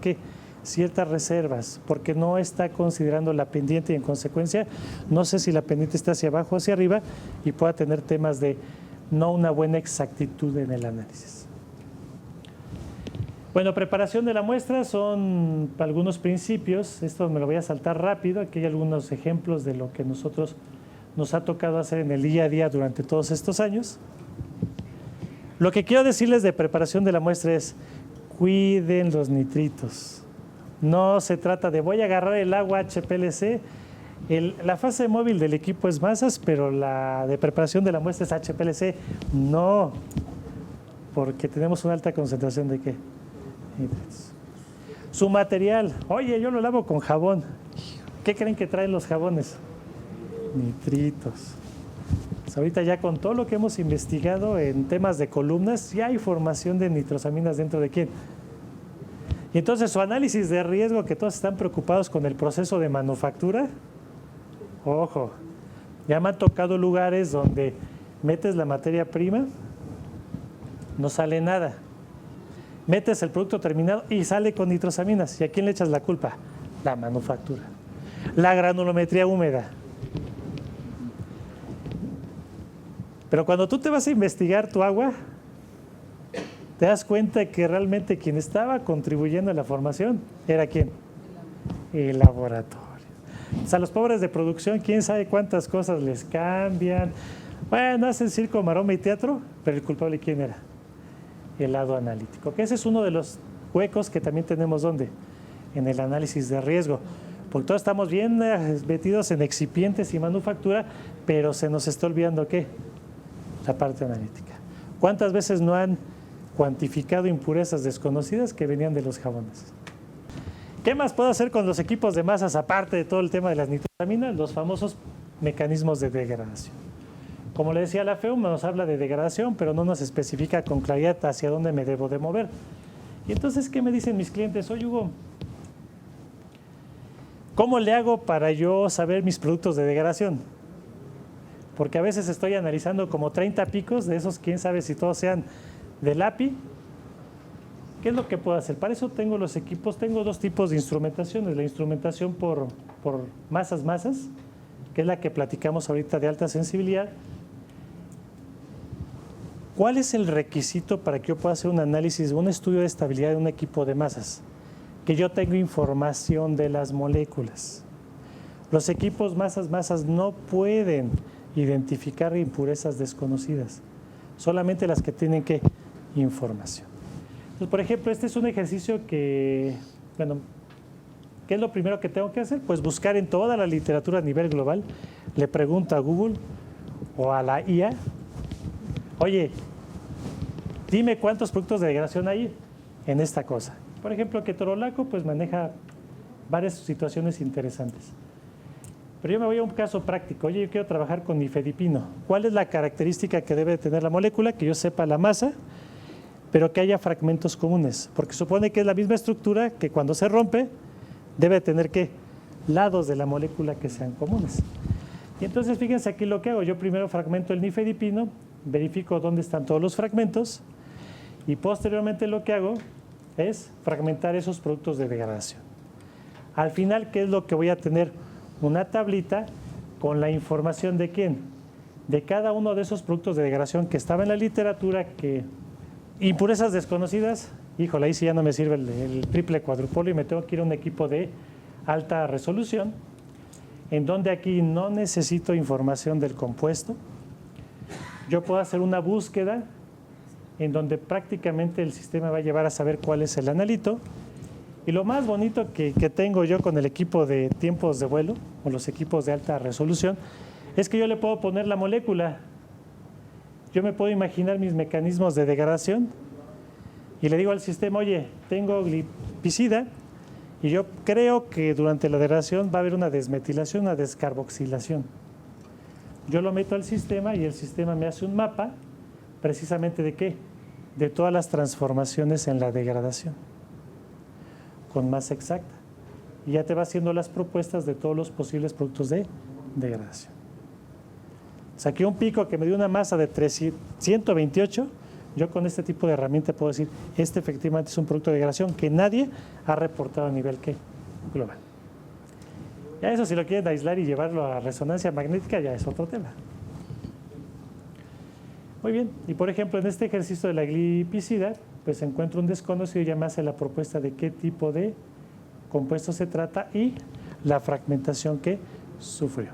Speaker 3: ciertas reservas, porque no está considerando la pendiente y en consecuencia no sé si la pendiente está hacia abajo o hacia arriba y pueda tener temas de no una buena exactitud en el análisis. Bueno, preparación de la muestra son algunos principios. Esto me lo voy a saltar rápido. Aquí hay algunos ejemplos de lo que nos ha tocado hacer en el día a día durante todos estos años. Lo que quiero decirles de preparación de la muestra es cuiden los nitritos. No se trata de voy a agarrar el agua HPLC. La fase móvil del equipo es masas, pero la de preparación de la muestra es HPLC. No, porque tenemos una alta concentración de ¿qué? Nitritos. Su material, oye, yo lo lavo con jabón. ¿Qué creen que traen los jabones? Nitritos. Pues ahorita ya con todo lo que hemos investigado en temas de columnas, ya hay formación de nitrosaminas dentro de ¿quién? Y entonces su análisis de riesgo, que todos están preocupados con el proceso de manufactura, ojo, ya me han tocado lugares donde metes la materia prima, no sale nada. Metes el producto terminado y sale con nitrosaminas. ¿Y a quién le echas la culpa? La manufactura. La granulometría húmeda. Pero cuando tú te vas a investigar tu agua, te das cuenta que realmente quien estaba contribuyendo a la formación era ¿quién? El laboratorio. O sea, los pobres de producción, quién sabe cuántas cosas les cambian. Bueno, hacen circo, maroma y teatro, pero el culpable, ¿quién era? El lado analítico. Que ese es uno de los huecos que también tenemos, ¿dónde? En el análisis de riesgo. Porque todos estamos bien metidos en excipientes y manufactura, pero se nos está olvidando, ¿qué? La parte analítica. ¿Cuántas veces no han cuantificado impurezas desconocidas que venían de los jabones? ¿Qué más puedo hacer con los equipos de masas, aparte de todo el tema de las nitrosaminas? Los famosos mecanismos de degradación. Como le decía, la FEUM nos habla de degradación, pero no nos especifica con claridad hacia dónde me debo de mover. Y entonces, ¿qué me dicen mis clientes? Oye, Hugo, ¿cómo le hago para yo saber mis productos de degradación? Porque a veces estoy analizando como 30 picos, de esos quién sabe si todos sean del API. ¿Qué es lo que puedo hacer? Para eso tengo los equipos, tengo dos tipos de instrumentaciones. La instrumentación por masas, que es la que platicamos ahorita de alta sensibilidad. ¿Cuál es el requisito para que yo pueda hacer un análisis, un estudio de estabilidad de un equipo de masas? Que yo tengo información de las moléculas. Los equipos masas no pueden identificar impurezas desconocidas, solamente las que tienen que información. Entonces, por ejemplo, este es un ejercicio que, bueno, ¿qué es lo primero que tengo que hacer? Pues buscar en toda la literatura a nivel global. Le pregunto a Google o a la IA, oye, dime cuántos productos de degradación hay en esta cosa. Por ejemplo, ketorolaco pues maneja varias situaciones interesantes. Pero yo me voy a un caso práctico. Oye, yo quiero trabajar con nifedipino. ¿Cuál es la característica que debe tener la molécula? Que yo sepa la masa, pero que haya fragmentos comunes. Porque supone que es la misma estructura que cuando se rompe debe tener, ¿qué? Lados de la molécula que sean comunes. Y entonces fíjense aquí lo que hago. Yo primero fragmento el nifedipino, verifico dónde están todos los fragmentos y posteriormente lo que hago es fragmentar esos productos de degradación. Al final, ¿qué es lo que voy a tener? Una tablita con la información de quién, de cada uno de esos productos de degradación que estaba en la literatura, que impurezas desconocidas, híjole, ahí sí ya no me sirve el triple cuadrupolio y me tengo que ir a un equipo de alta resolución, en donde aquí no necesito información del compuesto. Yo puedo hacer una búsqueda en donde prácticamente el sistema va a llevar a saber cuál es el analito. Y lo más bonito que tengo yo con el equipo de tiempos de vuelo, o los equipos de alta resolución, es que yo le puedo poner la molécula. Yo me puedo imaginar mis mecanismos de degradación y le digo al sistema, oye, tengo glipicida y yo creo que durante la degradación va a haber una desmetilación, una descarboxilación. Yo lo meto al sistema y el sistema me hace un mapa precisamente de ¿qué? De todas las transformaciones en la degradación, con masa exacta. Y ya te va haciendo las propuestas de todos los posibles productos de degradación. Saqué un pico que me dio una masa de 128. Yo con este tipo de herramienta puedo decir, este efectivamente es un producto de degradación que nadie ha reportado a nivel ¿qué? Global. Ya eso, si lo quieren aislar y llevarlo a resonancia magnética, ya es otro tema. Muy bien, y por ejemplo en este ejercicio de la glipicida, pues encuentro un desconocido y ya me hace la propuesta de qué tipo de compuesto se trata y la fragmentación que sufrió.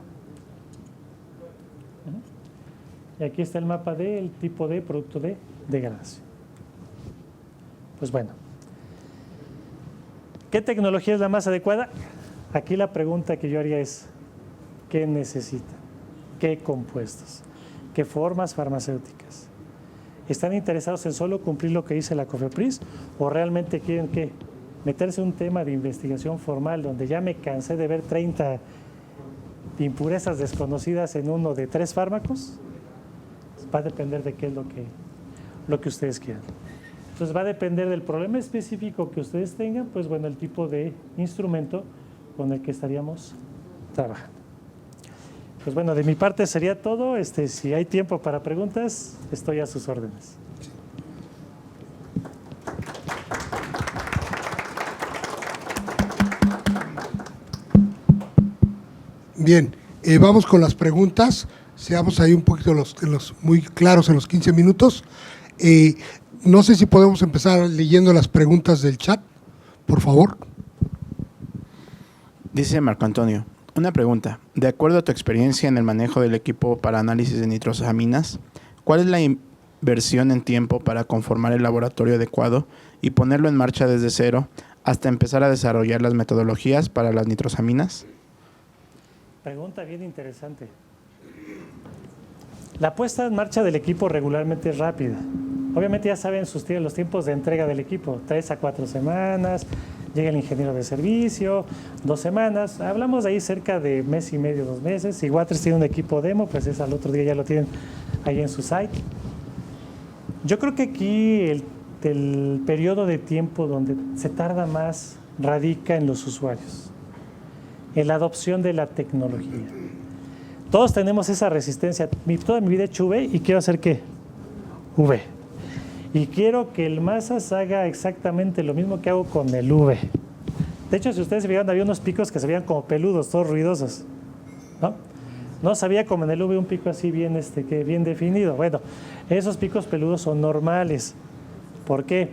Speaker 3: Y aquí está el mapa del tipo de producto de degradación. Pues bueno, ¿qué tecnología es la más adecuada? Aquí la pregunta que yo haría es, ¿qué necesita? ¿Qué compuestos? ¿Qué formas farmacéuticas? ¿Están interesados en solo cumplir lo que dice la COFEPRIS o realmente quieren ¿qué? Meterse en un tema de investigación formal donde ya me cansé de ver 30 impurezas desconocidas en uno de 3 fármacos? Va a depender de qué es lo que ustedes quieran. Entonces va a depender del problema específico que ustedes tengan, pues bueno, el tipo de instrumento con el que estaríamos trabajando. Pues bueno, de mi parte sería todo. Si hay tiempo para preguntas, estoy a sus órdenes.
Speaker 1: Bien, vamos con las preguntas. Seamos ahí un poquito muy claros en los 15 minutos. No sé si podemos empezar leyendo las preguntas del chat, por favor.
Speaker 4: Dice Marco Antonio, Una pregunta. De acuerdo a tu experiencia en el manejo del equipo para análisis de nitrosaminas, ¿cuál es la inversión en tiempo para conformar el laboratorio adecuado y ponerlo en marcha desde cero hasta empezar a desarrollar las metodologías para las nitrosaminas?
Speaker 3: Pregunta bien interesante. La puesta en marcha del equipo regularmente es rápida. Obviamente ya saben los tiempos de entrega del equipo, 3 a 4 semanas, llega el ingeniero de servicio, 2 semanas, hablamos de ahí cerca de mes y medio, 2 meses. Si Waters tiene un equipo demo, pues es al otro día ya lo tienen ahí en su site. Yo creo que aquí el periodo de tiempo donde se tarda más radica en los usuarios, en la adopción de la tecnología. Todos tenemos esa resistencia. Toda mi vida he hecho V y quiero hacer ¿qué? V. Y quiero que el masas haga exactamente lo mismo que hago con el V. De hecho, si ustedes se fijaron, había unos picos que se veían como peludos, todos ruidosos, ¿no? No sabía como en el V un pico así bien, bien definido. Bueno, esos picos peludos son normales. ¿Por qué?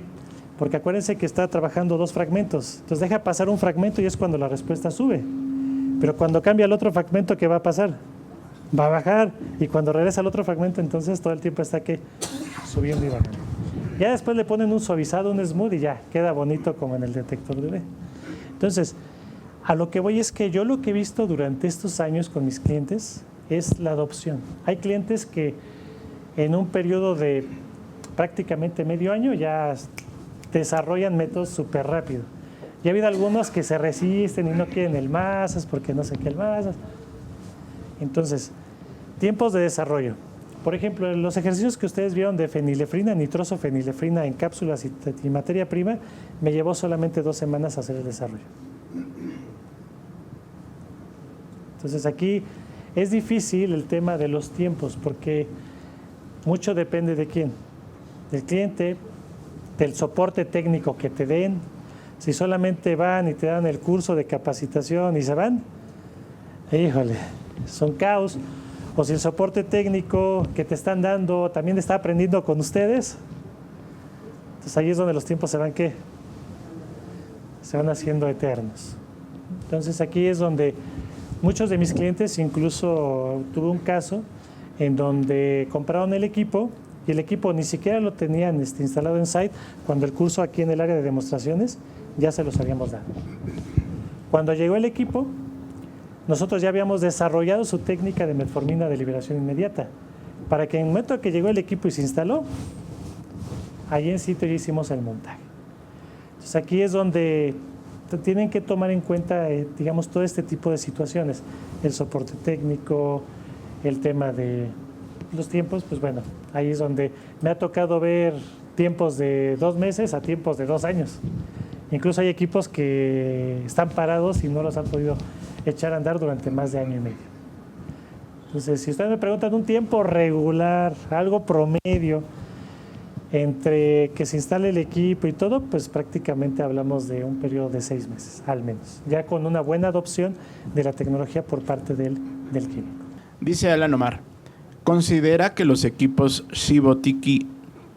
Speaker 3: Porque acuérdense que está trabajando 2 fragmentos. Entonces deja pasar un fragmento y es cuando la respuesta sube. Pero cuando cambia el otro fragmento, ¿qué va a pasar? Va a bajar. Y cuando regresa al otro fragmento, entonces todo el tiempo está ¿qué? Subiendo y bajando. Ya después le ponen un suavizado, un smooth y ya queda bonito como en el detector de V. Entonces, a lo que voy es que yo lo que he visto durante estos años con mis clientes es la adopción. Hay clientes que en un periodo de prácticamente medio año ya desarrollan métodos súper rápido. Y ha habido algunos que se resisten y no quieren el masas porque no sé qué el masas. Entonces, tiempos de desarrollo. Por ejemplo, los ejercicios que ustedes vieron de fenilefrina, nitrosofenilefrina en cápsulas y materia prima, me llevó solamente 2 semanas hacer el desarrollo. Entonces aquí es difícil el tema de los tiempos porque mucho depende de quién, del cliente, del soporte técnico que te den. Si solamente van y te dan el curso de capacitación y se van, híjole, son caos. O si el soporte técnico que te están dando también está aprendiendo con ustedes, entonces ahí es donde los tiempos se van ¿qué? Se van haciendo eternos. Entonces aquí es donde muchos de mis clientes, incluso tuve un caso en donde compraron el equipo y el equipo ni siquiera lo tenían instalado en site, cuando el curso aquí en el área de demostraciones ya se los habíamos dado. Cuando llegó el equipo, nosotros ya habíamos desarrollado su técnica de metformina de liberación inmediata, para que en el momento que llegó el equipo y se instaló, ahí en sitio ya hicimos el montaje. Entonces aquí es donde tienen que tomar en cuenta, digamos, todo este tipo de situaciones, el soporte técnico, el tema de los tiempos, pues bueno, ahí es donde me ha tocado ver tiempos de 2 meses a tiempos de 2 años. Incluso hay equipos que están parados y no los han podido echar a andar durante más de año y medio. Entonces, si ustedes me preguntan un tiempo regular, algo promedio, entre que se instale el equipo y todo, pues prácticamente hablamos de un periodo de 6 meses, al menos, ya con una buena adopción de la tecnología por parte del químico.
Speaker 4: Dice Alan Omar, ¿considera que los equipos Shibotiki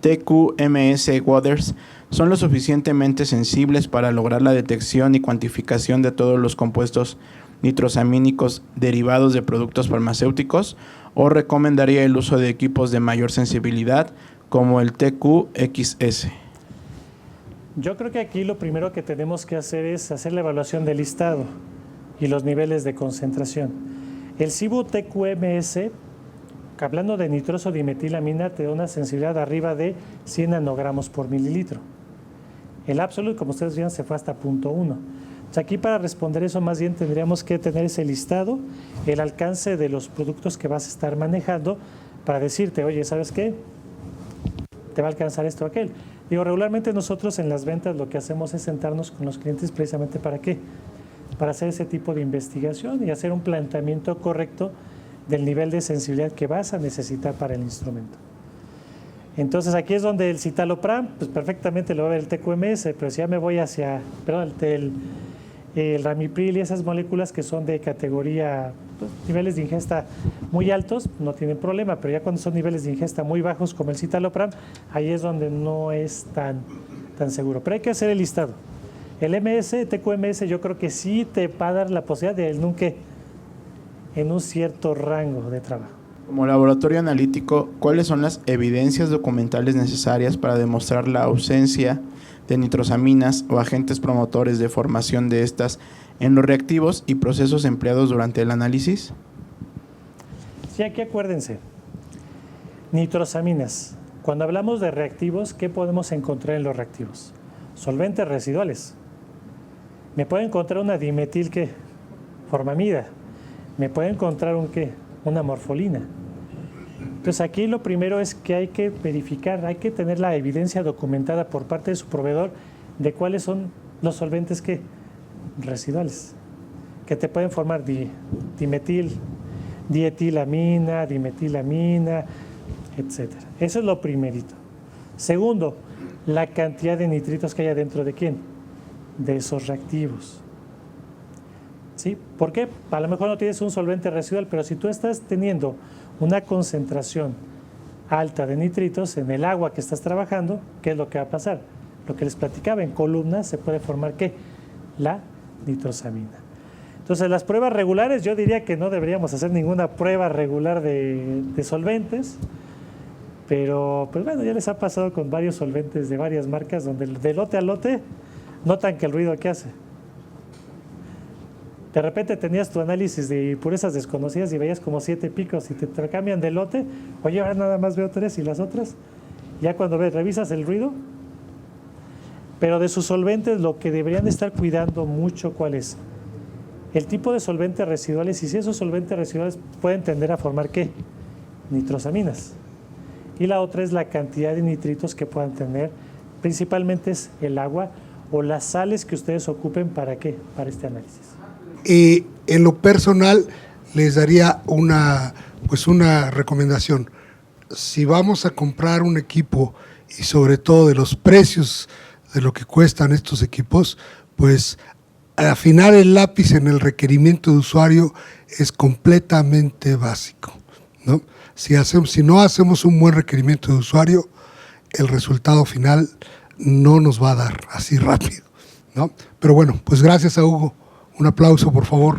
Speaker 4: TQMS Waters son lo suficientemente sensibles para lograr la detección y cuantificación de todos los compuestos nitrosamínicos derivados de productos farmacéuticos, o recomendaría el uso de equipos de mayor sensibilidad como el TQXS?
Speaker 3: Yo creo que aquí lo primero que tenemos que hacer es hacer la evaluación del listado y los niveles de concentración. El Cibo TQMS, hablando de nitrosodimetilamina, te da una sensibilidad arriba de 100 nanogramos por mililitro. El Absolute, como ustedes vieron, se fue hasta 0.1. O sea, aquí para responder eso más bien tendríamos que tener ese listado, el alcance de los productos que vas a estar manejando para decirte, oye, ¿sabes qué? Te va a alcanzar esto o aquel. Digo, regularmente nosotros en las ventas lo que hacemos es sentarnos con los clientes precisamente ¿para qué? Para hacer ese tipo de investigación y hacer un planteamiento correcto del nivel de sensibilidad que vas a necesitar para el instrumento. Entonces aquí es donde el citalopram, pues perfectamente lo va a ver el TQMS, pero si ya me voy hacia, el ramipril y esas moléculas que son de categoría, pues, niveles de ingesta muy altos, no tienen problema, pero ya cuando son niveles de ingesta muy bajos como el citalopram, ahí es donde no es tan seguro. Pero hay que hacer el listado. El TQMS yo creo que sí te va a dar la posibilidad de en un cierto rango de trabajo.
Speaker 4: Como laboratorio analítico, ¿cuáles son las evidencias documentales necesarias para demostrar la ausencia de nitrosaminas o agentes promotores de formación de estas en los reactivos y procesos empleados durante el análisis?
Speaker 3: Sí, aquí acuérdense, nitrosaminas. Cuando hablamos de reactivos, ¿qué podemos encontrar en los reactivos? Solventes residuales. Me puedo encontrar una dimetil, ¿qué? Formamida. Me puedo encontrar una morfolina. Entonces aquí lo primero es que hay que verificar, hay que tener la evidencia documentada por parte de su proveedor de cuáles son los solventes que residuales, que te pueden formar dimetil, dietilamina, dimetilamina, etc. Eso es lo primerito. Segundo, la cantidad de nitritos que hay adentro de ¿quién? De esos reactivos. ¿Sí? ¿Por qué? A lo mejor no tienes un solvente residual, pero si tú estás teniendo una concentración alta de nitritos en el agua que estás trabajando, ¿qué es lo que va a pasar? Lo que les platicaba, en columnas se puede formar ¿qué? La nitrosamina. Entonces, las pruebas regulares, yo diría que no deberíamos hacer ninguna prueba regular de solventes, pero pues bueno, ya les ha pasado con varios solventes de varias marcas donde de lote a lote notan que el ruido que hace. De repente tenías tu análisis de impurezas desconocidas y veías como 7 picos y te cambian de lote. Oye, ahora nada más veo 3 y las otras. Ya cuando revisas el ruido. Pero de sus solventes lo que deberían estar cuidando mucho, ¿cuál es? El tipo de solventes residuales, y si esos solventes residuales pueden tender a formar ¿qué? Nitrosaminas. Y la otra es la cantidad de nitritos que puedan tener, principalmente es el agua o las sales que ustedes ocupen para ¿qué? Para este análisis.
Speaker 1: En lo personal, les daría una recomendación. Si vamos a comprar un equipo y sobre todo de los precios de lo que cuestan estos equipos, pues afinar el lápiz en el requerimiento de usuario es completamente básico, ¿no? Si no hacemos un buen requerimiento de usuario, el resultado final no nos va a dar así rápido, ¿no? Pero bueno, pues gracias a Hugo. Un aplauso, por favor.